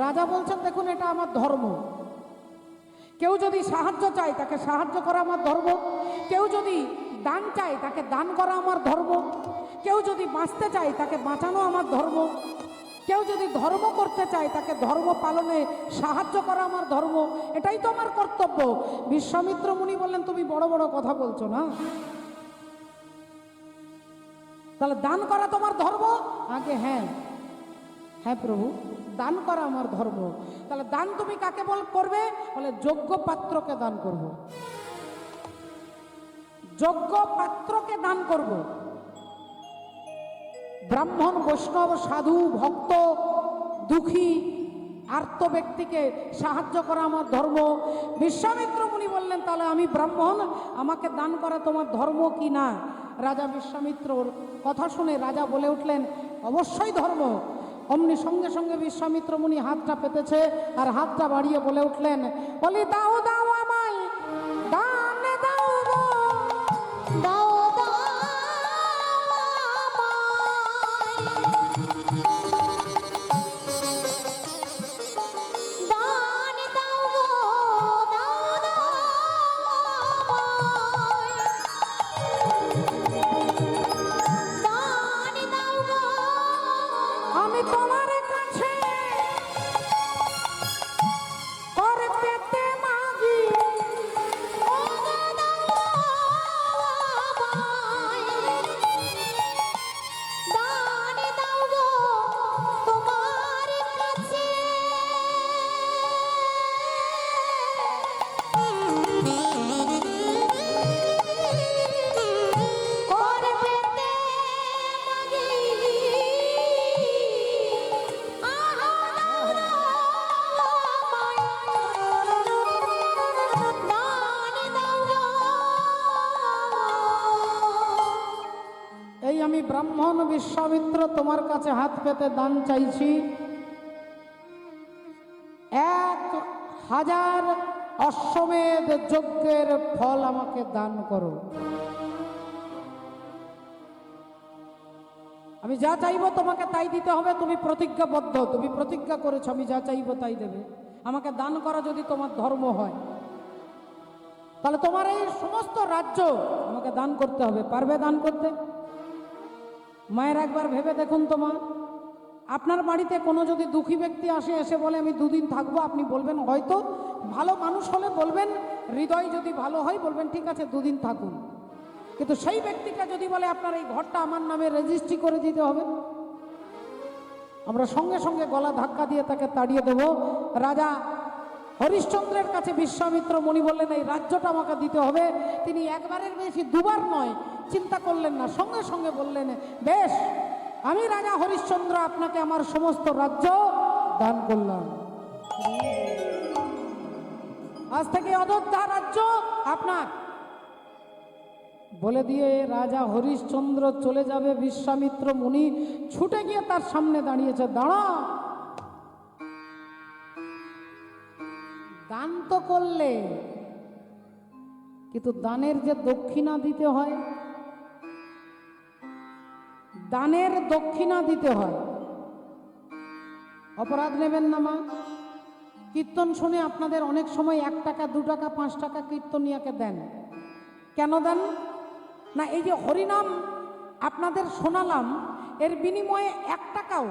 রাজা বলছেন, দেখুন এটা আমার ধর্ম, কেউ যদি সাহায্য চায় তাকে সাহায্য করা আমার ধর্ম, কেউ যদি দান চায় তাকে দান করা আমার ধর্ম, কেউ যদি বাঁচতে চায় তাকে বাঁচানো আমার ধর্ম। কেউ যদি ধর্ম করতে চায় তাকে ধর্ম পালনে সাহায্য করা আমার ধর্ম, এটাই তো আমার কর্তব্য। বিশ্বামিত্র মুনি বললেন, তুমি বড় বড় কথা বলছো না, তাহলে দান করা তোমার ধর্ম? আগে হ্যাঁ, হ্যাঁ প্রভু, দান করা আমার ধর্ম। তাহলে দান তুমি কাকে করবে? বলে যোগ্য পাত্রকে দান করব, যোগ্য পাত্রকে দান করব। ব্রাহ্মণ, বৈষ্ণব, সাধু, ভক্ত, দুঃখী, আর্ত ব্যক্তিকে সাহায্য করা আমার ধর্ম। বিশ্বামিত্র মুনি বললেন, তাহলে আমি ব্রাহ্মণ, আমাকে দান করা তোমার ধর্ম কি না? রাজা বিশ্বামিত্রর কথা শুনে রাজা বলে উঠলেন, অবশ্যই ধর্ম। অমনি সঙ্গে সঙ্গে বিশ্বামিত্র মুনি হাতটা পেতেছে আর হাতটা বাড়িয়ে বলে উঠলেন, বলি দাও দাও আমায় দান দাও গো, দাও দাও দান দাও গো, দাও দাও দান দাও গো। আমি তোমার কাছে কর পেতে মাগি, ও গো দাও আমায়, দান দাও গো তোমার কাছে। কর পেতে মাগি, আহা দাও দাও আমায়, দান দাও গো। এই আমি ব্রাহ্মণ বিশ্বামিত্র তোমার কাছে হাত পেতে দান চাইছি। 1000 অশ্বমেধ যজ্ঞের ফল আমাকে দান করো। আমি যা চাইবো তোমাকে তাই দিতে হবে, তুমি প্রতিজ্ঞাবদ্ধ, তুমি প্রতিজ্ঞা করেছো আমি যা চাইবো তাই দেবে। আমাকে দান করা যদি তোমার ধর্ম হয়, তাহলে তোমার এই সমস্ত রাজ্য আমাকে দান করতে হবে। পারবে দান করতে? মায়ের একবার ভেবে দেখুন তোমার, আপনার বাড়িতে কোনো যদি দুঃখী ব্যক্তি আসে, এসে বলে আমি 2 দিন থাকবো, আপনি বলবেন হয়তো, ভালো মানুষ হলে বলবেন, হৃদয় যদি ভালো হয় বলবেন ঠিক আছে 2 দিন থাকুন। কিন্তু সেই ব্যক্তিটা যদি বলে আপনার এই ঘরটা আমার নামে রেজিস্ট্রি করে দিতে হবে, আমরা সঙ্গে সঙ্গে গলা ধাক্কা দিয়ে তাকে তাড়িয়ে দেব। রাজা হরিশ্চন্দ্রের কাছে বিশ্বামিত্র মুনি বললেন, এই রাজ্যটা আমাকে দিতে হবে। তিনি একবারের বেশি 2বার নয়, চিন্তা করলেন না, সঙ্গে সঙ্গে বললেন, বেশ, আমি রাজা হরিশ্চন্দ্র আপনাকে আমার সমস্ত রাজ্য দান করলাম। আজ থেকে অযোধ্যা রাজ্য আপনার। বলে দিয়ে রাজা হরিশ্চন্দ্র চলে যাবে, বিশ্বামিত্র মুনি ছুটে গিয়ে তার সামনে দাঁড়িয়েছে। দাঁড়া, দান তো করলে, কিন্তু দানের যে দক্ষিণা দিতে হয়, দানের দক্ষিণা দিতে হয়। অপরাধ নেবেন না মা। কীর্তন শুনে আপনাদের অনেক সময় 1 টাকা 2 টাকা 5 টাকা কীর্তনিয়াকে দেন। কেন দেন না? এই যে হরিনাম আপনাদের শোনালাম, এর বিনিময়ে 1 টাকাও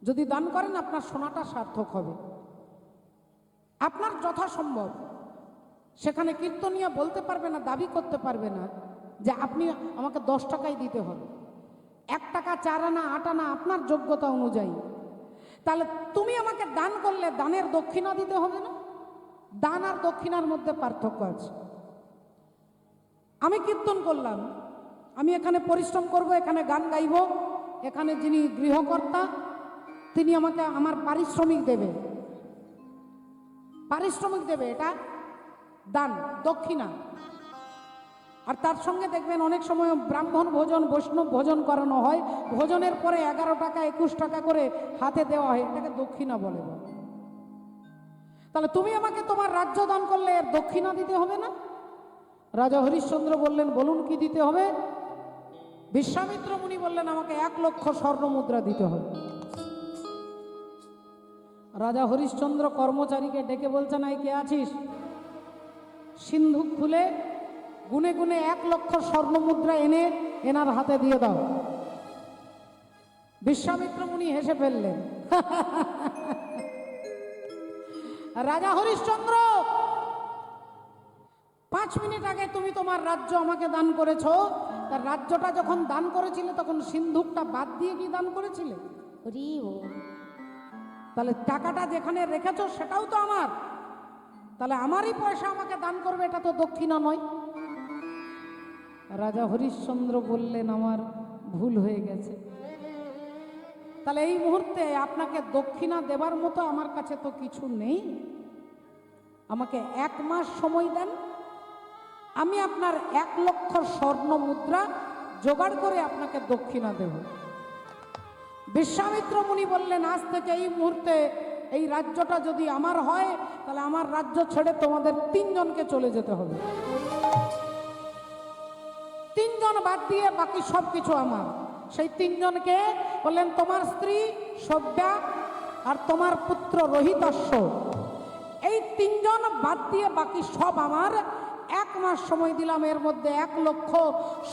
যদি দান করেন আপনার শোনাটা সার্থক হবে। আপনার যথাসম্ভব সেখানে কীর্তনিয়া বলতে পারবে না, দাবি করতে পারবে না যে আপনি আমাকে 10 টাকাই দিতে হবে। 1 টাকা, 4 আনা, 8 আনা আপনার যোগ্যতা অনুযায়ী। তাহলে তুমি আমাকে দান করলে দানের দক্ষিণা দিতে হবে না? দান আর দক্ষিণার মধ্যে পার্থক্য আছে। আমি কীর্তন করলাম, আমি এখানে পরিশ্রম করব, এখানে গান গাইব, এখানে যিনি গৃহকর্তা তিনি আমাকে আমার পারিশ্রমিক দেবে, পারিশ্রমিক দেবে, এটা দান, দক্ষিণা। আর তার সঙ্গে দেখবেন অনেক সময় ব্রাহ্মণ ভোজন, বৈষ্ণব ভোজন করানো হয়, ভোজনের পরে 11 টাকা 21 টাকা করে হাতে দেওয়া হয়, এটাকে দক্ষিণা বলে। তাহলে তুমি আমাকে তোমার রাজ্য দান করলে এর দক্ষিণা দিতে হবে না? রাজা হরিশ্চন্দ্র বললেন, বলুন কি দিতে হবে? বিশ্বামিত্র মুনি বললেন, আমাকে 1 লক্ষ স্বর্ণ মুদ্রা দিতে হবে। রাজা হরিশ্চন্দ্র কর্মচারীকে ডেকে বলছেন, এই কে আছিস? সিন্ধুক খুলে গুনে গুনে 1 লক্ষ স্বর্ণ মুদ্রা এনে এনার হাতে দিয়ে দাও। বিশ্বামিত্র মুনি হেসে ফেললেন। রাজা হরিশ্চন্দ্র, 5 মিনিট আগে তুমি তোমার রাজ্য আমাকে দান করেছো। তার রাজ্যটা যখন দান করেছিলে তখন সিন্ধুকটা বাদ দিয়ে কি দান করেছিলে? হরি বল। তাহলে টাকাটা যেখানে রেখেছো সেটাও তো আমার, তাহলে আমারই পয়সা আমাকে দান করবে, এটা তো দক্ষিণা নয়। রাজা হরিশ্চন্দ্র বললেন, আমার ভুল হয়ে গেছে। তাহলে এই মুহূর্তে আপনাকে দক্ষিণা দেবার মতো আমার কাছে তো কিছু নেই। আমাকে 1 মাস সময় দেন, আমি আপনার 1 লক্ষ স্বর্ণ মুদ্রা জোগাড় করে আপনাকে দক্ষিণা দেব। বিশ্বামিত্র মুনি বললেন, আজ থেকে এই মুহূর্তে এই রাজ্যটা যদি আমার হয়, তাহলে আমার রাজ্য ছেড়ে তোমাদের 3 জনকে চলে যেতে হবে। 3 জন বাদ দিয়ে বাকি সব কিছু আমার। সেই 3 জনকে বললেন, তোমার স্ত্রী সভ্যা আর তোমার পুত্র রোহিতাশ্ব, এই 3 জন বাদ দিয়ে বাকি সব আমার। 1 মাস সময় দিলাম, এর মধ্যে 1 লক্ষ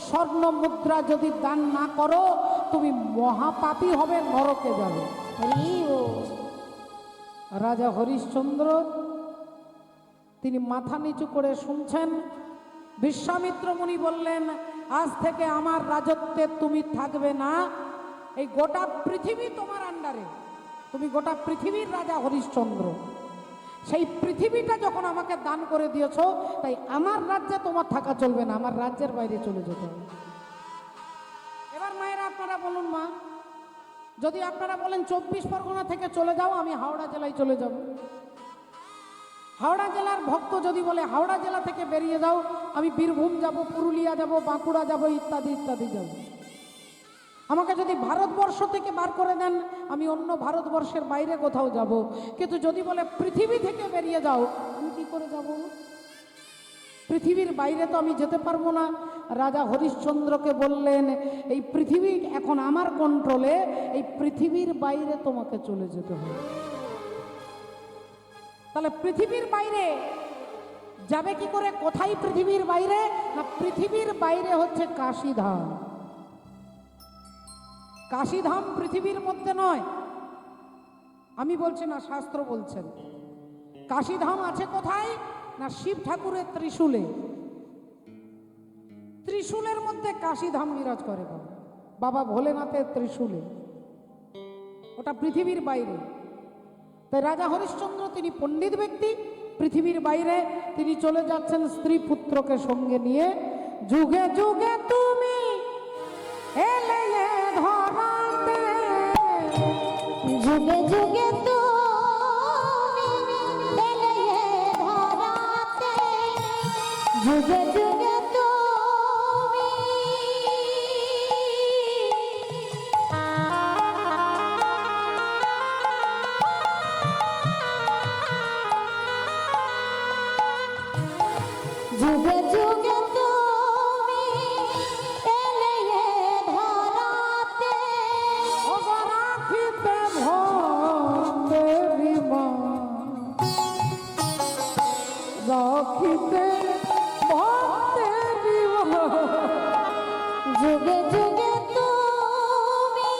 স্বর্ণ মুদ্রা যদি দান না করো, তুমি মহাপাপী হবে, নরকে যাবে। হরি বল। রাজা হরিশ্চন্দ্র তিনি মাথা নিচু করে শুনছেন। বিশ্বামিত্র মুনি বললেন, আজ থেকে আমার রাজত্বে তুমি থাকবে না, এই গোটা পৃথিবী তোমার আন্ডারে, তুমি গোটা পৃথিবীর রাজা হরিশ্চন্দ্র। সেই পৃথিবীটা যখন আমাকে দান করে দিয়েছো, তাই আমার রাজ্যে তোমার থাকা চলবে না, আমার রাজ্যের বাইরে চলে যেতে হবে। এবার মায়েরা আপনারা বলুন, মা যদি আপনারা বলেন 24 পরগনা থেকে চলে যাও, আমি হাওড়া জেলায় চলে যাব। হাওড়া জেলার ভক্ত যদি বলে হাওড়া জেলা থেকে বেরিয়ে যাও, আমি বীরভূম যাব, পুরুলিয়া যাব, বাঁকুড়া যাব, ইত্যাদি ইত্যাদি যাব। আমাকে যদি ভারতবর্ষ থেকে বার করে দেন, আমি অন্য ভারতবর্ষের বাইরে কোথাও যাব। কিন্তু যদি বলে পৃথিবী থেকে বেরিয়ে যাও, আমি কি করে যাব? পৃথিবীর বাইরে তো আমি যেতে পারবো না। রাজা হরিশ্চন্দ্রকে বললেন, এই পৃথিবী এখন আমার কন্ট্রোলে, এই পৃথিবীর বাইরে তোমাকে চলে যেতে হবে। তাহলে পৃথিবীর বাইরে যাবে কি করে? কোথায় পৃথিবীর বাইরে? না, পৃথিবীর বাইরে হচ্ছে কাশীধাম। কাশীধাম পৃথিবীর মধ্যে নয়, আমি বলছি না, শাস্ত্র বলছেন। কাশীধাম আছে কোথায়? না, শিব ঠাকুরের ত্রিশূলে, ত্রিশূলের মধ্যে কাশীধাম বিরাজ করে বাবা ভোলেনাথের ত্রিশূলে, ওটা পৃথিবীর বাইরে। তাই রাজা হরিশ্চন্দ্র তিনি পণ্ডিত ব্যক্তি, পৃথিবীর বাইরে তিনি চলে যাচ্ছেন স্ত্রী পুত্রকে সঙ্গে নিয়ে। যুগে যুগে তুমি এলে এ ধরাতে, যুগে যুগে তুমি এলে এ ধরাতে, যুগে যুগে তুমি যুগে যুগে তুমি এলে এ ধরাতে, রাখিতে ভক্তে বিমান, রাখিতে ভক্তে বিমান। যুগে যুগে তুমি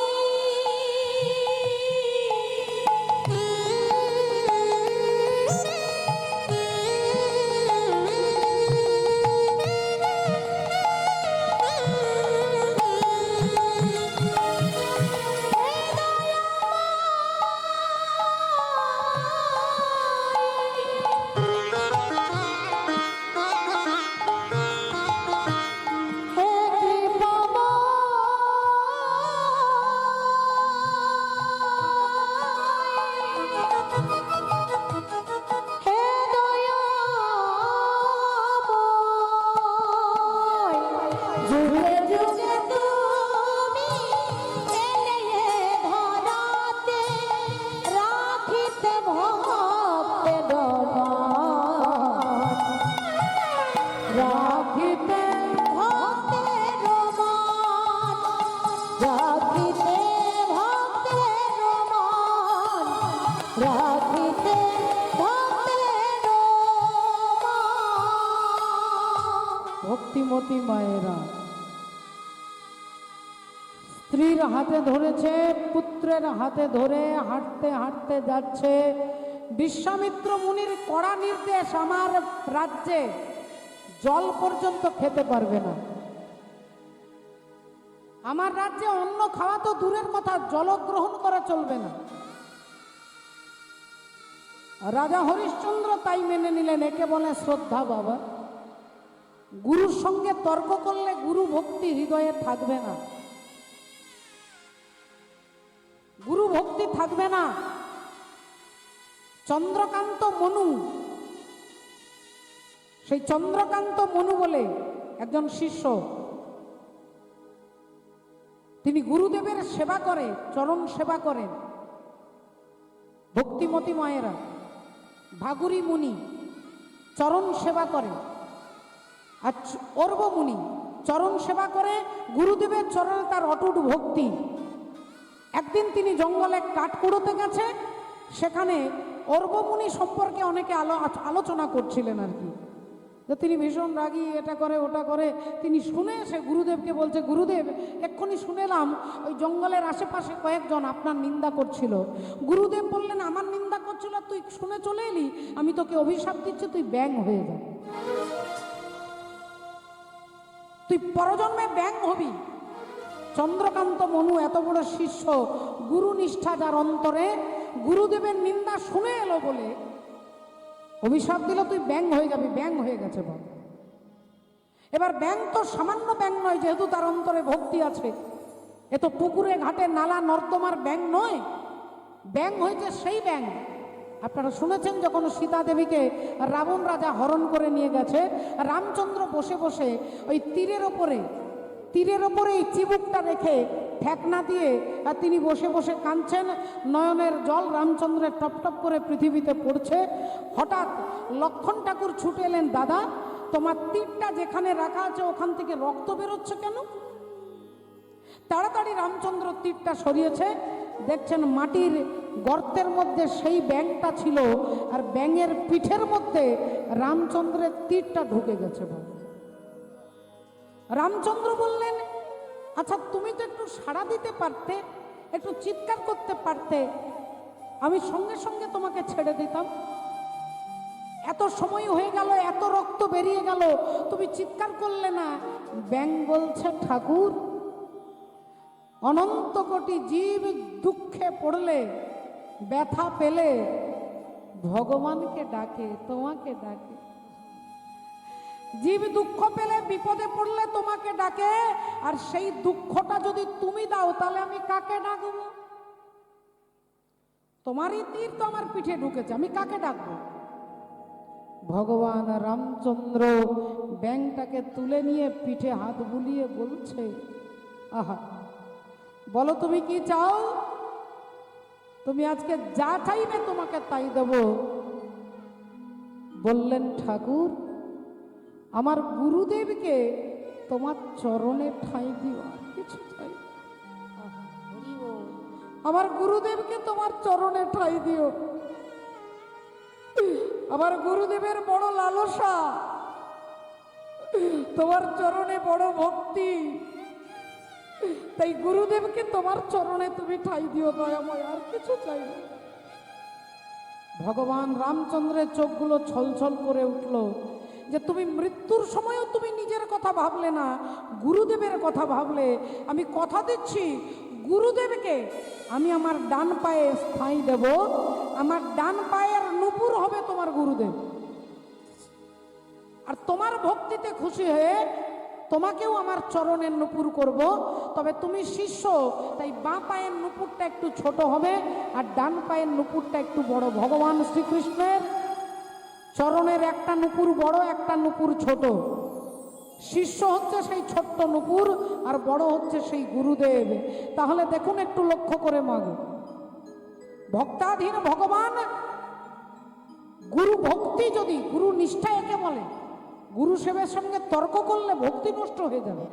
হে কৃপাময়, হে দয়াময়, যুগে যুগে তুমি এলে এ ধরাতে, রাখিতে ভক্তে ডোবান, রাখিতে ভক্তে রোমান, রাখিতে ভক্তে রোমান, রাখিতে ভক্তে রোমান। ভক্তিমতী মায়েরা, স্ত্রীর হাতে ধরেছে, পুত্রের হাতে ধরে হাঁটতে হাঁটতে যাচ্ছে। বিশ্বামিত্র মুনির কড়া নির্দেশ, আমার রাজ্যে জল পর্যন্ত খেতে পারবে না। আমার রাজ্যে অন্ন খাওয়া তো দূরের কথা, জল গ্রহণ করা চলবে না। রাজা হরিশ্চন্দ্র তাই মেনে নিলেন। একে বলে শ্রদ্ধা বাবা। গুরুর সঙ্গে তর্ক করলে গুরু ভক্তি হৃদয়ে থাকবে না, গুরু ভক্তি থাকবে না। চন্দ্রকান্ত মনু, সেই চন্দ্রকান্ত মনু বলে একজন শিষ্য, তিনি গুরুদেবের সেবা করে, চরণ সেবা করেন। ভক্তিমতী মায়েরা, ভাগুরি মুনি চরণ সেবা করে, আর অর্ব মুনি চরণ সেবা করে। গুরুদেবের চরণে তার অটুট ভক্তি। একদিন তিনি জঙ্গলে কাঠ কুড়োতে গেছে, সেখানে অর্ব মুনি সম্পর্কে অনেকে আলোচনা করছিলেন আর কি, যে তিনি ভীষণ রাগী, এটা করে ওটা করে। তিনি শুনে এসে গুরুদেবকে বলছে, গুরুদেব এক্ষুনি শুনেলাম ওই জঙ্গলের আশেপাশে কয়েকজন আপনার নিন্দা করছিল। গুরুদেব বললেন, আমার নিন্দা করছিল, তুই শুনে চলে এলি, আমি তোকে অভিশাপ দিচ্ছি, তুই ব্যাঙ হয়ে যা, তুই পরজন্মে ব্যাঙ হবি। চন্দ্রকান্ত মনু এত বড় শিষ্য, গুরু নিষ্ঠা যার অন্তরে, গুরুদেবের নিন্দা শুনে এলো বলে অভিশাপ দিল, তুই ব্যাঙ হয়ে যাবি। ব্যাঙ হয়ে গেছে বাবা। এবার ব্যাঙ তো সামান্য ব্যাঙ নয়, যেহেতু তার অন্তরে ভক্তি আছে। এ তো পুকুরে ঘাটে নালা নর্দমার ব্যাঙ নয়, ব্যাঙ হয়েছে সেই ব্যাঙ। আপনারা শুনেছেন যখন সীতা দেবীকে রাবণ রাজা হরণ করে নিয়ে গেছে, রামচন্দ্র বসে বসে ওই তীরের ওপরে এই চিবুকটা রেখে ঠেকনা দিয়ে তিনি বসে বসে কাঁদছেন। নয়নের জল রামচন্দ্রের টপ টপ করে পৃথিবীতে পড়ছে। হঠাৎ লক্ষণ ঠাকুর ছুটে এলেন, দাদা তোমার তীরটা যেখানে রাখা আছে ওখান থেকে রক্ত বেরোচ্ছে কেন? তাড়াতাড়ি রামচন্দ্র তীরটা সরিয়েছে, দেখছেন মাটির গর্তের মধ্যে সেই ব্যাঙটা ছিল, আর ব্যাঙের পিঠের মধ্যে রামচন্দ্রের তীরটা ঢুকে গেছে। রামচন্দ্র বললেন, আচ্ছা তুমি তো একটু সাড়া দিতে পারতে, একটু চিৎকার করতে পারতে, আমি সঙ্গে সঙ্গে তোমাকে ছেড়ে দিতাম। এত সময় হয়ে গেল, এত রক্ত বেরিয়ে গেল, তুমি চিৎকার করলে না। ব্যাঙ বলছে, ঠাকুর অনন্ত কোটি জীব দুঃখে পড়লে, ব্যথা পেলে ভগবানকে ডাকে, তোমাকে ডাকে। জীব দুঃখ পেলে, বিপদে পড়লে তোমাকে ডাকে, আর সেই দুঃখটা যদি তুমি দাও তাহলে আমি কাকে ডাকবো? তোমারই তীর তো আমার পিঠে ঢুকেছে, আমি কাকে ডাকবো? ভগবান রামচন্দ্র ব্যাঙটাকে তুলে নিয়ে পিঠে হাত বুলিয়ে বলছে, আহা বলো তুমি কি চাও? তুমি আজকে যা চাইবে তোমাকে তাই দেব। বললেন, ঠাকুর আমার গুরুদেবকে তোমার চরণে ঠাঁই দিও, আর কিছু চাই। আমার গুরুদেবকে তোমার চরণে ঠাঁই দিও। আমার গুরুদেবের বড় লালসা, তোমার চরণে বড় ভক্তি, তাই গুরুদেবকে তোমার চরণে তুমি ঠাঁই দিও দয়াময়, আর কিছু চাই না। ভগবান রামচন্দ্রের চোখগুলো ছলছল করে উঠল, যে তুমি মৃত্যুর সময়ও তুমি নিজের কথা ভাবলে না, গুরুদেবের কথা ভাবলে। আমি কথা দিচ্ছি, গুরুদেবকে আমি আমার ডান পায়ে স্থায়ী দেব, আমার ডান পায়ের নুপুর হবে তোমার গুরুদেব। আর তোমার ভক্তিতে খুশি হয়ে তোমাকেও আমার চরণের নুপুর করব। তবে তুমি শিষ্য, তাই বাঁ পায়ের নুপুরটা একটু ছোট হবে, আর ডান পায়ের নুপুরটা একটু বড়। ভগবান শ্রীকৃষ্ণের চরণের একটা নুপুর বড়, একটা নুপুর ছোট। শিষ্য হচ্ছে সেই ছোট্ট নুপুর, আর বড় হচ্ছে সেই গুরুদেব। তাহলে দেখুন একটু লক্ষ্য করে মাগো, ভক্তাধীন ভগবান। গুরু ভক্তি যদি, গুরু নিষ্ঠা একে বলে, গুরু সেবের সঙ্গে তর্ক করলে ভক্তি নষ্ট হয়ে যাবে।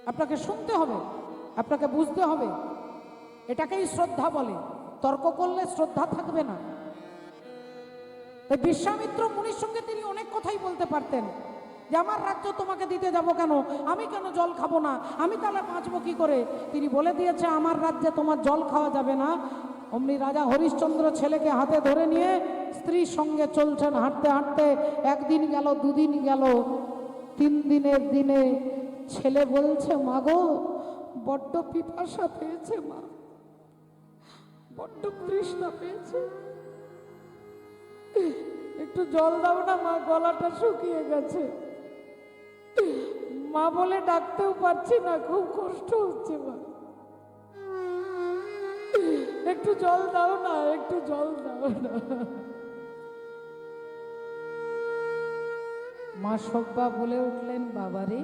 আপনাকে শুনতে হবে, আপনাকে বুঝতে হবে, এটাকেই শ্রদ্ধা বলে। তর্ক করলে শ্রদ্ধা থাকবে না। তাই বিশ্বামিত্র মুনির সঙ্গে তিনি অনেক কথাই বলতে পারতেন, যে আমার রাজ্য তোমাকে দিতে যাব কেন, আমি কেন জল খাবো না, আমি তাহলে বাঁচবো কি করে। তিনি বলে দিয়েছে আমার রাজ্যে তোমার জল খাওয়া যাবে না। অমনি রাজা হরিশ্চন্দ্র ছেলেকে হাতে ধরে নিয়ে স্ত্রীর সঙ্গে চলছেন, হাঁটতে হাঁটতে একদিন গেল, দুদিন গেল, 3 দিনের দিনে ছেলে বলছে মাগো বড্ড পিপাসা পেয়েছে মা, বড্ড তৃষ্ণা পেয়েছে, একটু জল দাও না মা, গলাটা শুকিয়ে গেছে। মা বলে ডাকতেও পারছি না, খুব কষ্ট হচ্ছে মা, একটু জল দাও না, একটু জল দাও না। মা সব্বা বলে উঠলেন বাবারে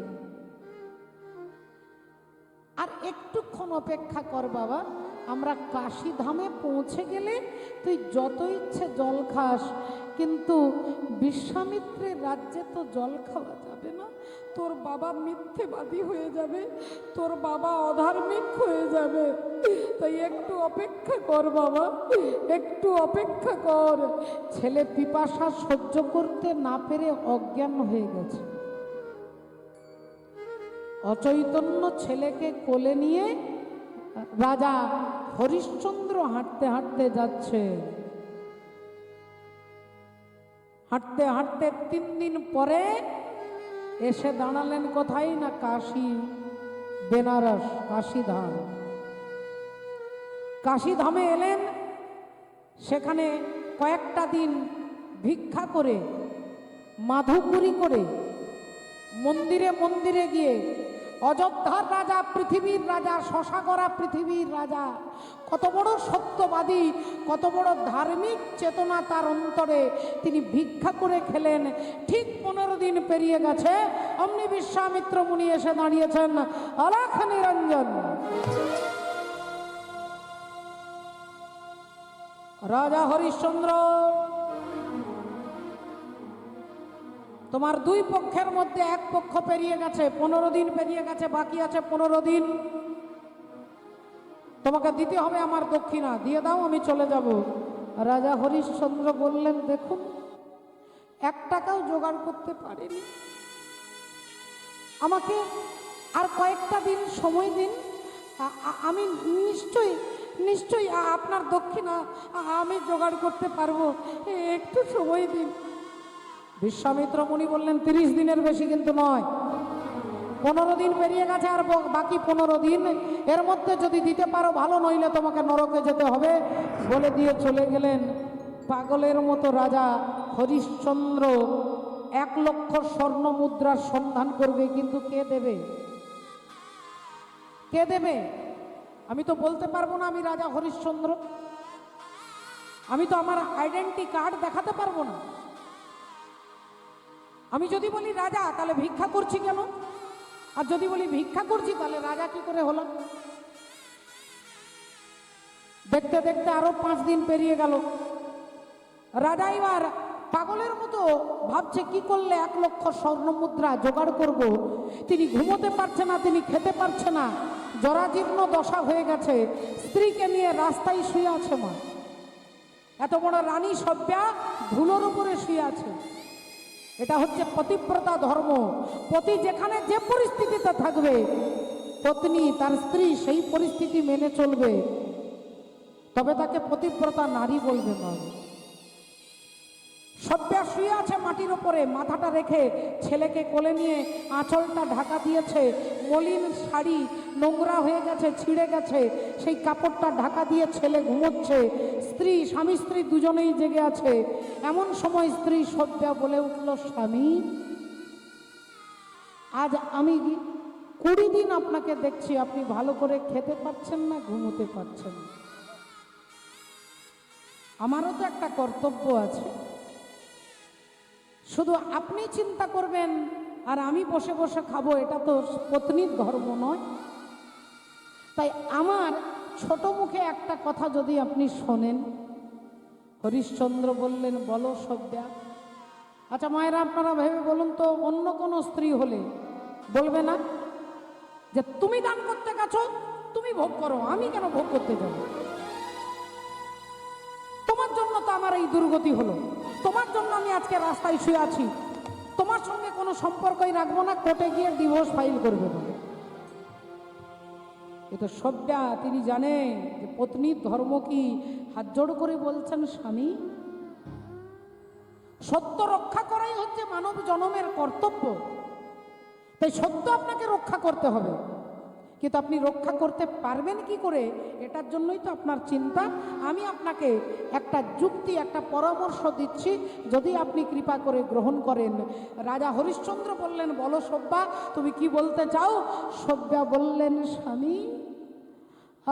আর একটুক্ষণ অপেক্ষা কর বাবা, আমরা কাশী ধামে পৌঁছে গেলে তুই যত ইচ্ছে জল খাস, কিন্তু বিশ্বামিত্রের রাজ্যে তো জল খাওয়া যাবে না, তোর বাবা মিথ্যেবাদী হয়ে যাবে, তোর বাবা অধার্মিক হয়ে যাবে, তাই একটু অপেক্ষা কর বাবা, একটু অপেক্ষা কর। ছেলে পিপাসা সহ্য করতে না পেরে অজ্ঞান হয়ে গেছে। অচৈতন্য ছেলেকে কোলে নিয়ে রাজা হরিশ্চন্দ্র হাঁটতে হাঁটতে যাচ্ছে। হাঁটতে হাঁটতে 3 দিন পরে এসে দাঁড়ালেন কোথায় না কাশী, বেনারস, কাশীধাম। কাশীধামে এলেন, সেখানে কয়েকটা দিন ভিক্ষা করে, মাধুকুরি করে, মন্দিরে মন্দিরে গিয়ে অযোধ্যার রাজা, পৃথিবীর রাজা, শশাকরা পৃথিবীর রাজা, কত বড় সত্যবাদী, কত বড় ধার্মিক চেতনা তার অন্তরে, তিনি ভিক্ষা করে খেলেন। ঠিক 15 দিন পেরিয়ে গেছে, অমনি বিশ্বামিত্র মুনি এসে দাঁড়িয়েছেন, আলাখ নিরঞ্জন। রাজা হরিশ্চন্দ্র, তোমার 2 পক্ষের মধ্যে 1 পক্ষ পেরিয়ে গেছে, 15 দিন পেরিয়ে গেছে, বাকি আছে 15 দিন, তোমাকে দিতে হবে আমার দক্ষিণা, দিয়ে দাও, আমি চলে যাব। রাজা হরিশ্চন্দ্র বললেন দেখুন 1 টাকাও জোগাড় করতে পারিনি, আমাকে আর কয়েকটা দিন সময় দিন, আমি নিশ্চয়ই আপনার দক্ষিণা আমি জোগাড় করতে পারবো, একটু সময় দিন। বিশ্বামিত্র মুনি বললেন 30 দিনের বেশি কিন্তু নয়, 15 দিন পেরিয়ে গেছে, আর বাকি 15 দিন, এর মধ্যে যদি দিতে পারো ভালো, নইলে তোমাকে নরকে যেতে হবে, বলে দিয়ে চলে গেলেন। পাগলের মতো রাজা হরিশ্চন্দ্র 1 লক্ষ স্বর্ণ মুদ্রার সন্ধান করবে, কিন্তু কে দেবে, কে দেবে? আমি তো বলতে পারবো না আমি রাজা হরিশ্চন্দ্র, আমি তো আমার আইডেন্টি কার্ড দেখাতে পারবো না। আমি যদি বলি রাজা, তাহলে ভিক্ষা করছি কেন? আর যদি বলি ভিক্ষা করছি, তাহলে রাজা কি করে হলো? দেখতে দেখতে আরো 5 দিন পেরিয়ে গেল। রাজা এবার পাগলের মতো ভাবছে কি করলে 1 লক্ষ স্বর্ণ মুদ্রা জোগাড় করব। তিনি ঘুমোতে পারছে না, তিনি খেতে পারছে না, জরাজীর্ণ দশা হয়ে গেছে। স্ত্রীকে নিয়ে রাস্তায় শুয়ে আছে মা, এত বড় রানী সভ্যা ধুলোর উপরে শুয়ে আছে। এটা হচ্ছে পতিব্রতা ধর্ম। পতি যেখানে যে পরিস্থিতিতে থাকবে, পত্নী তার স্ত্রী সেই পরিস্থিতি মেনে চলবে, তবে তাকে পতিব্রতা নারী বলবে না। সভ্যা শুয়ে আছে মাটির ওপরে, মাথাটা রেখে ছেলেকে কোলে নিয়ে আঁচলটা ঢাকা দিয়েছে, মলিন শাড়ি নোংরা হয়ে গেছে, ছিঁড়ে গেছে, সেই কাপড়টা ঢাকা দিয়ে ছেলে ঘুমোচ্ছে। স্ত্রী, স্বামী স্ত্রী দুজনেই জেগে আছে। এমন সময় স্ত্রী সভ্যা বলে উঠল, স্বামী আজ আমি 20 দিন আপনাকে দেখছি, আপনি ভালো করে খেতে পারছেন না, ঘুমোতে পারছেন না। আমারও তো একটা কর্তব্য আছে, শুধু আপনি চিন্তা করবেন আর আমি বসে বসে খাবো, এটা তো পত্নীর ধর্ম নয়। তাই আমার ছোট মুখে একটা কথা যদি আপনি শোনেন। হরিশ্চন্দ্র বললেন, বলো সভ্যা। আচ্ছা মায়েরা, আপনারা ভেবে বলুন তো, অন্য কোনো স্ত্রী হলে বলবে না যে তুমি দান করতে গেছো, তুমি ভোগ করো, আমি কেন ভোগ করতে যাব? তোমার জন্য তো আমার এই দুর্গতি হলো, তোমার জন্য আমি আজকে রাস্তায় শুয়ে আছি, তোমার সঙ্গে কোনো কোনো সম্পর্কই রাখবো না, কোর্টে গিয়ে ডিভোর্স ফাইল করবে বলে। এ তো সভ্যা, তিনি জানেন যে পত্নীর ধর্ম কি। হাত জোড় করে বলছেন, স্বামী সত্য রক্ষা করাই হচ্ছে মানব জনমের কর্তব্য। তাই সত্য আপনাকে রক্ষা করতে হবে, কিন্তু আপনি রক্ষা করতে পারবেন কি করে, এটার জন্যই তো আপনার চিন্তা। আমি আপনাকে একটা যুক্তি, একটা পরামর্শ দিচ্ছি, যদি আপনি কৃপা করে গ্রহণ করেন। রাজা হরিশ্চন্দ্র বললেন, বলো সভ্যা, তুমি কি বলতে চাও? সভ্যা বললেন, স্বামী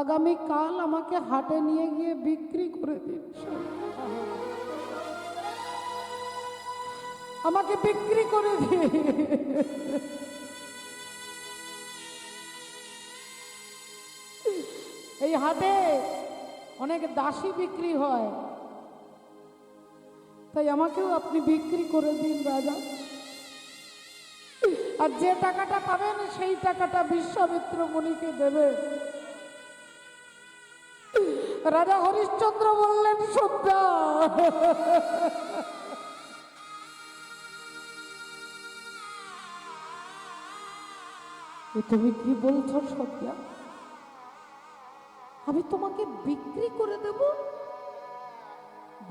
আগামীকাল আমাকে হাটে নিয়ে গিয়ে বিক্রি করে দিন, আমাকে বিক্রি করে দিন। এই হাটে অনেক দাসী বিক্রি হয়, তাই আমাকেও আপনি বিক্রি করে দিন রাজা। আর যে টাকাটা পাবেন সেই টাকাটা বিশ্বামিত্র মুনিকে দেবে। রাজা হরিশ্চন্দ্র বললেন, সভ্যা তুমি কি বলছো সভ্যা? আমি তোমাকে বিক্রি করে দেব?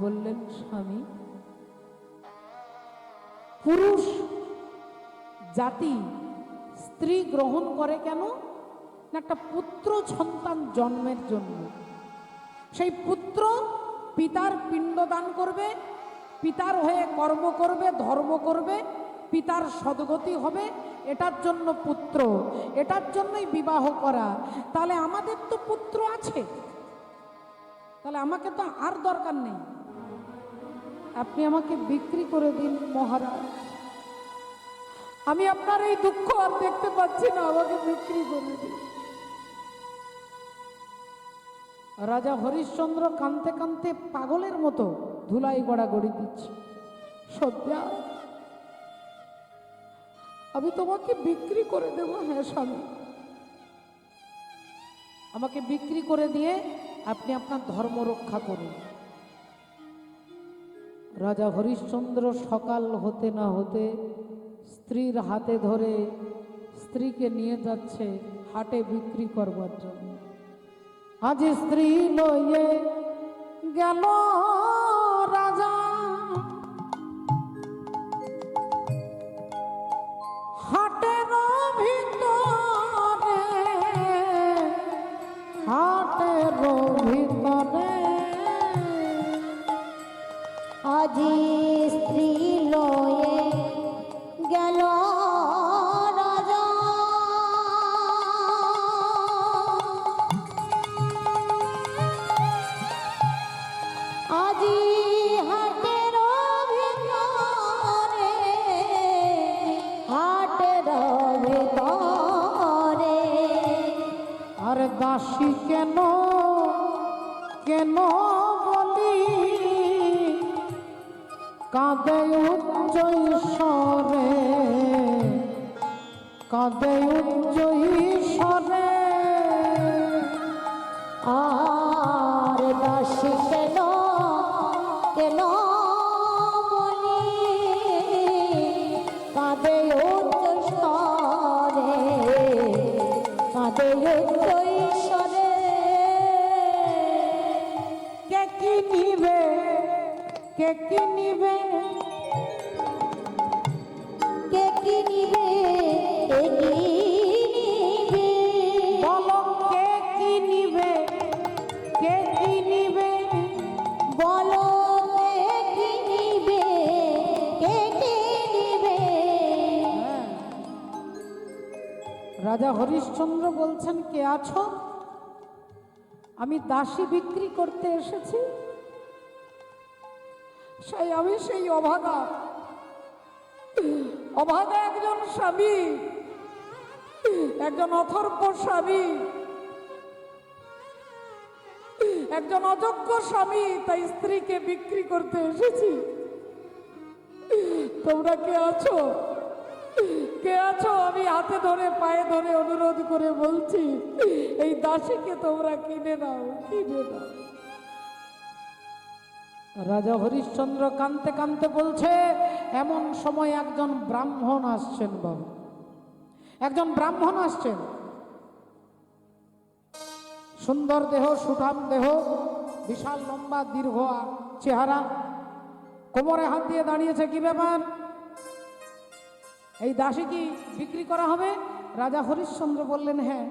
বললেন, স্বামী পুরুষ জাতি স্ত্রী গ্রহণ করে কেন না? একটা পুত্র সন্তান জন্মের জন্য। সেই পুত্র পিতার পিণ্ডদান করবে, পিতার হয়ে কর্ম করবে, ধর্ম করবে, পিতার সদ্গতি হবে, এটার জন্য পুত্র, এটার জন্যই বিবাহ করা। তাহলে আমাদের তো পুত্র আছে, তাহলে আমাকে তো আর দরকার নেই, আপনি আমাকে বিক্রি করে দিন মহারাজ। আমি আপনার এই দুঃখ আর দেখতে পাচ্ছি না, আমাকে বিক্রি করে দিন। রাজা হরিশ্চন্দ্র কাঁদতে কাঁদতে পাগলের মতো ধুলাই গড়াগড়ি দিচ্ছে। সত্যা আমি তোমাকে বিক্রি করে দেব। হ্যাঁ স্বামী, আমাকে বিক্রি করে দিয়ে আপনি আপনার ধর্ম রক্ষা করুন। রাজা হরিশ্চন্দ্র সকাল হতে না হতে স্ত্রীর হাতে ধরে স্ত্রীকে নিয়ে যাচ্ছে হাটে বিক্রি করবার জন্য। আজ স্ত্রী লয়ে গেল রাজা, হাটের ভিতরে, হাটের ভিতরে আজি স্ত্রী লয়ে গেল রাজা, আজি হাটের ভিতরে, হাটের ভিতরে আর দাসী কেন কেন বলি কাঁদে উচ্চ ঈশ্বরে, কাঁদে উচ্চ ঈশ্বরে। আর দাসী কেন কেন বলি কাঁদে উচ্চ স্বরে, কাঁদে উচ্চ ঈশ্বরে। কে কি নিবে, কে কি নিবে, কে কি নিবে, কে কি নিবে, বলো কে কি নিবে, কে কি নিবে, বলো কে কি নিবে, কে কি নিবে। রাজা হরিশ্চন্দ্র বলছেন, কে আছো? আমি দাসী বিক্রি করতে এসেছি। আমি সেই অভাগা, অভাগা একজন স্বামী, একজন অথর্ব স্বামী, একজন অযোগ্য স্বামী, তাই স্ত্রীকে বিক্রি করতে এসেছি। তোমরা কে আছো? কে আছো? আমি হাতে ধরে পায়ে ধরে অনুরোধ করে বলছি, এই দাসীকে তোমরা কিনে নাও, কিনে নাও। রাজা হরিশ্চন্দ্র কাঁদতে কাঁদতে বলছে, এমন সময় একজন ব্রাহ্মণ আসছেন বাবু, একজন ব্রাহ্মণ আসছেন, সুন্দর দেহ, সুঠাম দেহ, বিশাল লম্বা দীর্ঘ চেহারা, কোমরে হাত দিয়ে দাঁড়িয়েছে। কি ব্যাপার, এই দাসী কি বিক্রি করা হবে? রাজা হরিশ্চন্দ্র বললেন, হ্যাঁ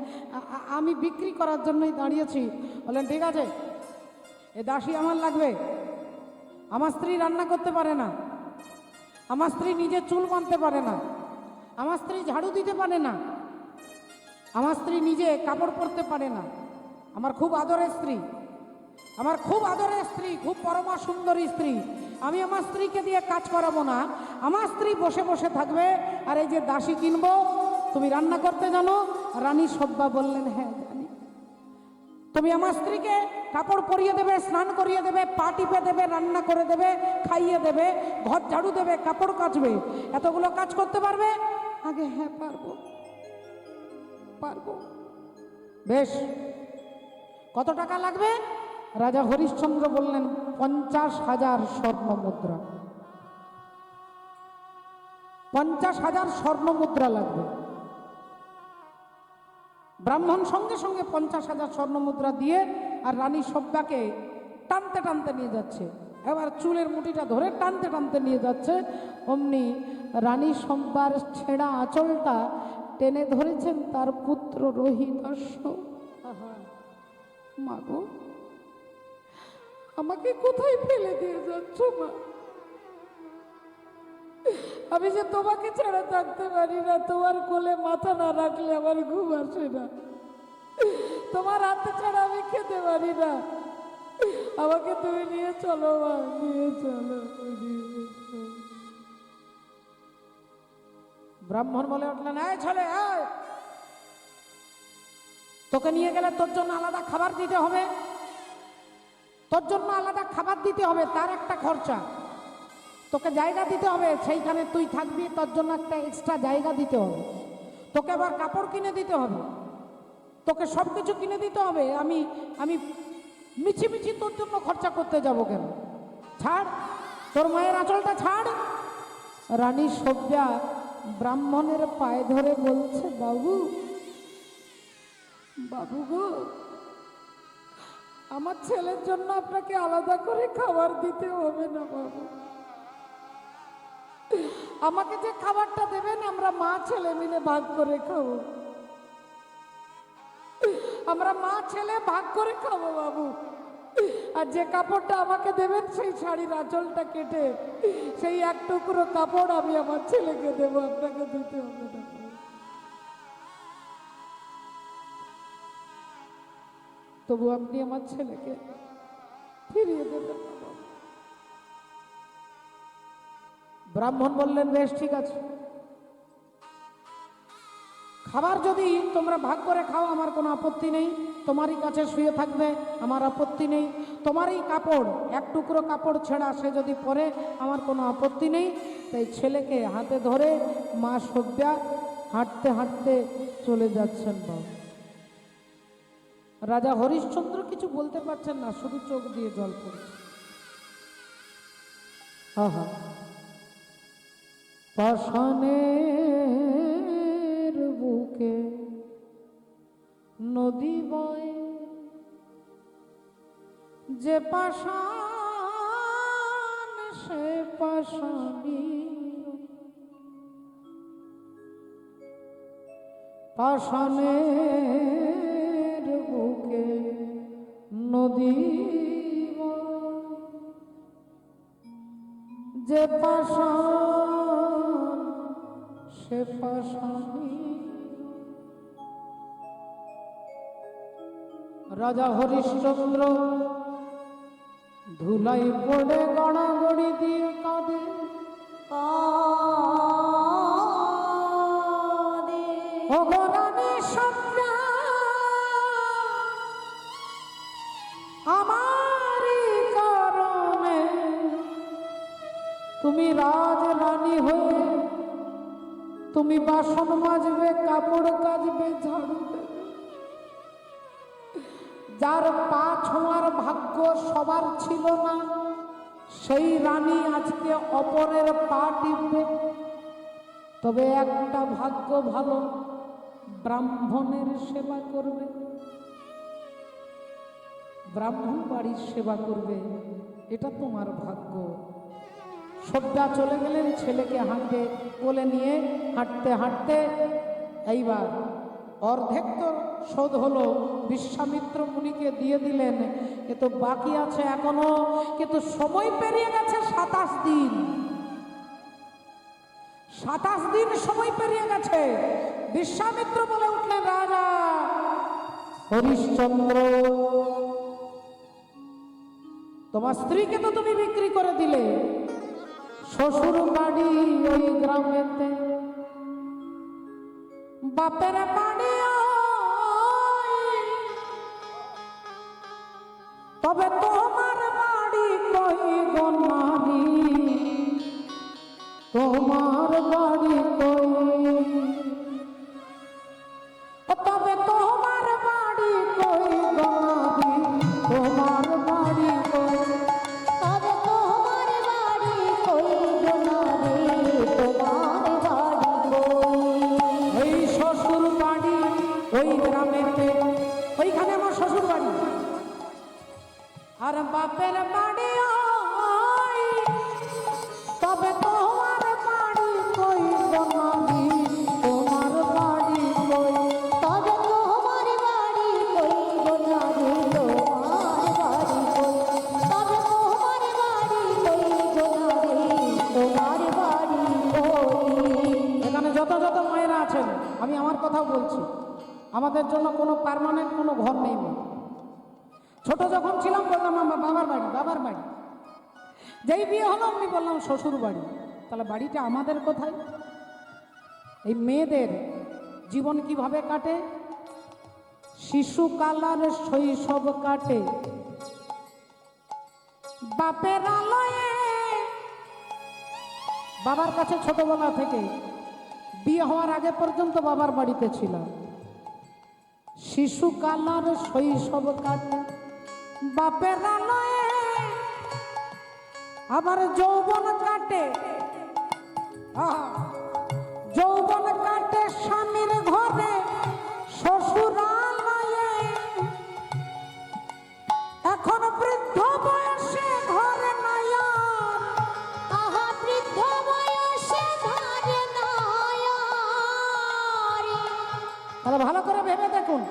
আমি বিক্রি করার জন্যই দাঁড়িয়েছি। বললেন, ঠিক আছে, এ দাসী আমার লাগবে। আমার স্ত্রী রান্না করতে পারে না, আমার স্ত্রী নিজে চুল বাঁধতে পারে না, আমার স্ত্রী ঝাড়ু দিতে পারে না, আমার স্ত্রী নিজে কাপড় পরতে পারে না। আমার খুব আদরের স্ত্রী, আমার খুব আদরের স্ত্রী, খুব পরমা সুন্দরী স্ত্রী। আমি আমার স্ত্রীকে দিয়ে কাজ করাবো না, আমার স্ত্রী বসে বসে থাকবে, আর এই যে দাসী কিনবো। তুমি রান্না করতে জানো? রানী সব্যা বললেন, হ্যাঁ জানি। তুমি আমার স্ত্রীকে কাপড় পরিয়ে দেবে, স্নান করিয়ে দেবে, পা টিপে দেবে, রান্না করে দেবে, খাইয়ে দেবে, ঘর ঝাড়ু দেবে, কাপড় কাচবে, এতগুলো কাজ করতে পারবে? আগে হ্যাঁ পারবো, পারবো। বেশ, কত টাকা লাগবে? রাজা হরিশ্চন্দ্র বললেন, 50,000 স্বর্ণ মুদ্রা। 50,000 স্বর্ণ মুদ্রা লাগবে। ব্রাহ্মণ সঙ্গে সঙ্গে 50,000 স্বর্ণ মুদ্রা দিয়ে আর রানী সব্যাকে টানতে টানতে নিয়ে যাচ্ছে। এবার চুলের মুঠিটা ধরে টানতে টানতে নিয়ে যাচ্ছে। অমনি রানী সব্যার ছেঁড়া আঁচলটা টেনে ধরেছেন তার পুত্র রোহিদাস্য। মা গো, আমাকে কোথায় ফেলে দিয়ে যাচ্ছ মা? আমি যে তোমাকে ছাড়া থাকতে পারি না, তোমার কোলে মাথা না রাখলে আমার ঘুম আসে না, তোমার হাতে ছাড়া আমি খেতে পারি না, আমাকে তুমি নিয়ে চলো মা, নিয়ে চলো। ব্রাহ্মণ বলে উঠলেন, এই ছেলে, তোকে নিয়ে গেলে তোর জন্য আলাদা খাবার দিতে হবে, তোর জন্য আলাদা খাবার দিতে হবে, তার একটা খরচা। তোকে জায়গা দিতে হবে, সেইখানে তুই থাকবি, তোর জন্য একটা এক্সট্রা জায়গা দিতে হবে। তোকে আবার কাপড় কিনে দিতে হবে, তোকে সব কিছু কিনে দিতে হবে। আমি আমি মিছি মিছি তোর জন্য খরচা করতে যাব কেন? ছাড়, তোর মায়ের আঁচলটা ছাড়। রানী সব্যা ব্রাহ্মণের পায়ে ধরে বলছে, বাবু, বাবু গো, আমার ছেলের জন্য আপনাকে আলাদা করে খাবার দিতে হবে না বাবু। আমাকে যে খাবারটা দেবেন আমরা মা ছেলে মিলে ভাগ করে খাবো, আমরা মা ছেলে ভাগ করে খাবো বাবু। আর যে কাপড়টা আমাকে দেবেন সেই শাড়ির আঁচলটা কেটে সেই এক টুকরো কাপড় আমি আমার ছেলেকে দেবো, আপনাকে দিতে হবে না। তবু আপনি আমার ছেলেকে ফিরিয়ে দেবেন না বাবু। ব্রাহ্মণ বললেন, বেশ ঠিক আছে, খাবার যদি তোমরা ভাগ করে খাও আমার কোনো আপত্তি নেই, তোমারই কাছে শুয়ে থাকবে আমার আপত্তি নেই, তোমারই কাপড় এক টুকরো কাপড় ছেঁড়া সে যদি পরে আমার কোনো আপত্তি নেই। তাই ছেলেকে হাতে ধরে মা সব্যা হাঁটতে হাঁটতে চলে যাচ্ছেন বাবু। রাজা হরিশ্চন্দ্র কিছু বলতে পারছেন না, শুধু চোখ দিয়ে জল পড়ছে। আহা, পাষাণের বুকে নদী বয়, যে পাষাণ সে পাষাণী, পাষাণের বুকে নদী বয়, যে পাষাণ সে পাষাণী। রাজা হরিশ্চন্দ্র ধুলাই পড়ে গড়াগড়ি দিয়ে কাঁদে, ও গো রানী সব্যা, আমারই কারণে তুমি রাজ রানী হয়ে তুমি বাসন মাজবে, কাপড় কাচবে, ঝাড়ু দেবে। যার পা ছোঁয়ার ভাগ্য সবার ছিল না সেই রানী আজকে অপরের পা টিপবে। তবে একটা ভাগ্য ভালো, ব্রাহ্মণের সেবা করবে, ব্রাহ্মণ বাড়ির সেবা করবে, এটা তোমার ভাগ্য। সদ্যা চলে গেলেন ছেলেকে হাঁটতে কোলে নিয়ে, হাঁটতে হাঁটতে এইবার অর্ধেক তো শোধ হলো, বিশ্বামিত্র মুনিকে দিয়ে দিলেন, কিন্তু বাকি আছে এখনো, কিন্তু সময় পেরিয়ে গেছে 27 দিন। 27 দিন সময় পেরিয়ে গেছে। বিশ্বামিত্র বলে উঠলেন, রাজা হরিশ্চন্দ্র, তোমার স্ত্রীকে তো তুমি বিক্রি করে দিলে, শ্বশুর বাড়ি ওই গ্রামেতে, বাপের বাড়ি ওই, তবে তোমার বাড়ি কই গো নারী, তোমার বাড়ি কই, তবে তোমার বাড়ি কই গো নারী, তোমার বাড়ি কই, তবে তোমার বাড়ি কই গো নারী, তোমার বাড়ি কই। ওই শ্বশুর বাড়ি ওই গ্রামেতে, ওইখানে আমার শ্বশুর বাড়ি, আর বাপের বাড়ি ওই, তবে তোমার বাড়ি কই গো নারী, তোমার বাড়ি কই, তবে তোমার বাড়ি কই গো নারী, তোমার বাড়ি কই, তবে তোমার বাড়ি কই গো নারী, তোমার বাড়ি কই। এখানে যত যত মায়েরা আছেন, আমি আমার কথাও বলছি, আমাদের জন্য কোনো পার্মানেন্ট কোনো ঘর নেই। ছোট যখন ছিলাম বললাম আমার বাবার বাড়ি, বাবার বাড়ি। যেই বিয়ে হলো আমি বললাম শ্বশুর বাড়ি। তাহলে বাড়িটা আমাদের কোথায়? এই মেয়েদের জীবন কিভাবে কাটে? শিশুকাল আর শৈশব কাটে বাপের আলয়ে। বাবার কাছে ছোটবেলা থেকে, বিয়ে হওয়ার আগে পর্যন্ত বাবার বাড়িতে ছিলাম। শিশুকাল আর শৈশব কাটে বাপের আলয়ে, আবার যৌবন কাটে, যৌবন কাটে স্বামীর ঘরে শ্বশুরালয়ে। এখন বৃদ্ধ বয়সে ঘরে নাই আর, আহা বৃদ্ধ বয়সে ঘরে নাই আর। তাহলে ভালো করে ভেবে দেখুন,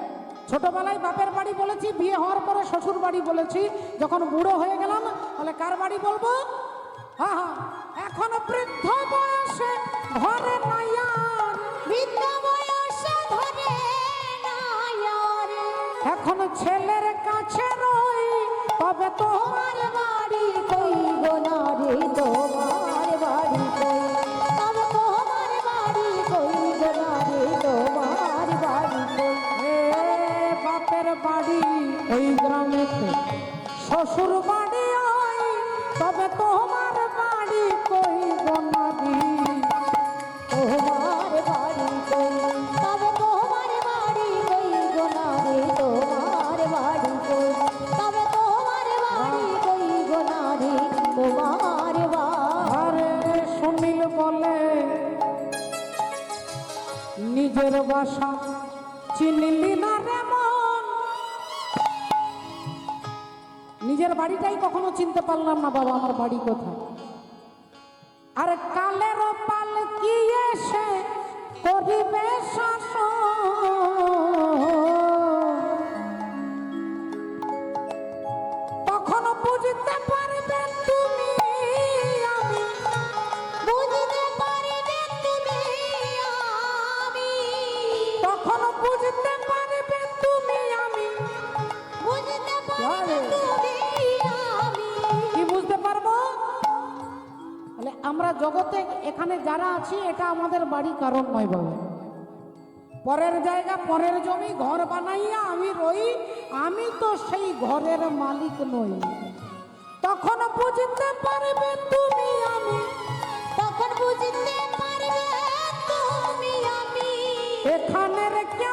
ছোটবেলায় বাপের বাড়ি বলেছি, বিয়ে হওয়ার পরে শ্বশুর বাড়ি বলেছি, যখন বুড়ো হয়ে গেলাম তাহলে কার বাড়ি বলবো? এখন বৃদ্ধ বয়সে ঘরে নাই আর, বৃদ্ধ বয়সে ঘরে নাই আর। এখন ছেলের কাছে রই, তবে তোমার তোমার বাড়ি কই গো নারী, তোমার বাড়ি কই, তবে তোমার বাড়ি কই গো নারী, তোমার বাড়ি কই। বাপের বাড়ি ওই গ্রামেতে, শ্বশুর বাড়ি ওই, তবে তোমার বাড়ি কই গো নারী, তোমার বাড়ি কই, তবে তোমার বাড়ি কই গো নারী, তোমার বাড়ি কই, তবে তোমার বাড়ি কই গো নারী, তোমার বাড়ি। আরে সুনীল বলে নিজের বাসা চিনলি না রে মন, নিজের বাড়িটাই কখনো চিনতে পারলাম না বাবা, আমার বাড়ি কোথায়। আর কালের পাল কি এসে করিবে শাসন, তখন বুঝতে পারবে তুমি আমি, বুঝতে পারবে তুমি আমি, তখন বুঝতে পারবে তুমি আমি। বুঝতে পারবে তুমি আমি। কি বুঝতে পারবো? তাহলে আমরা জগতে এখানে যারা আছি, এটা আমাদের বাড়ি কারণ নয় বাবা। পরের জায়গা, পরের জমি, ঘর বানাইয়া আমি রই, আমি তো সেই ঘরের মালিক নই। তখন বুঝতে পারবে তুমি আমি, তখন বুঝতে পারবে তুমি আমি। এখানের কে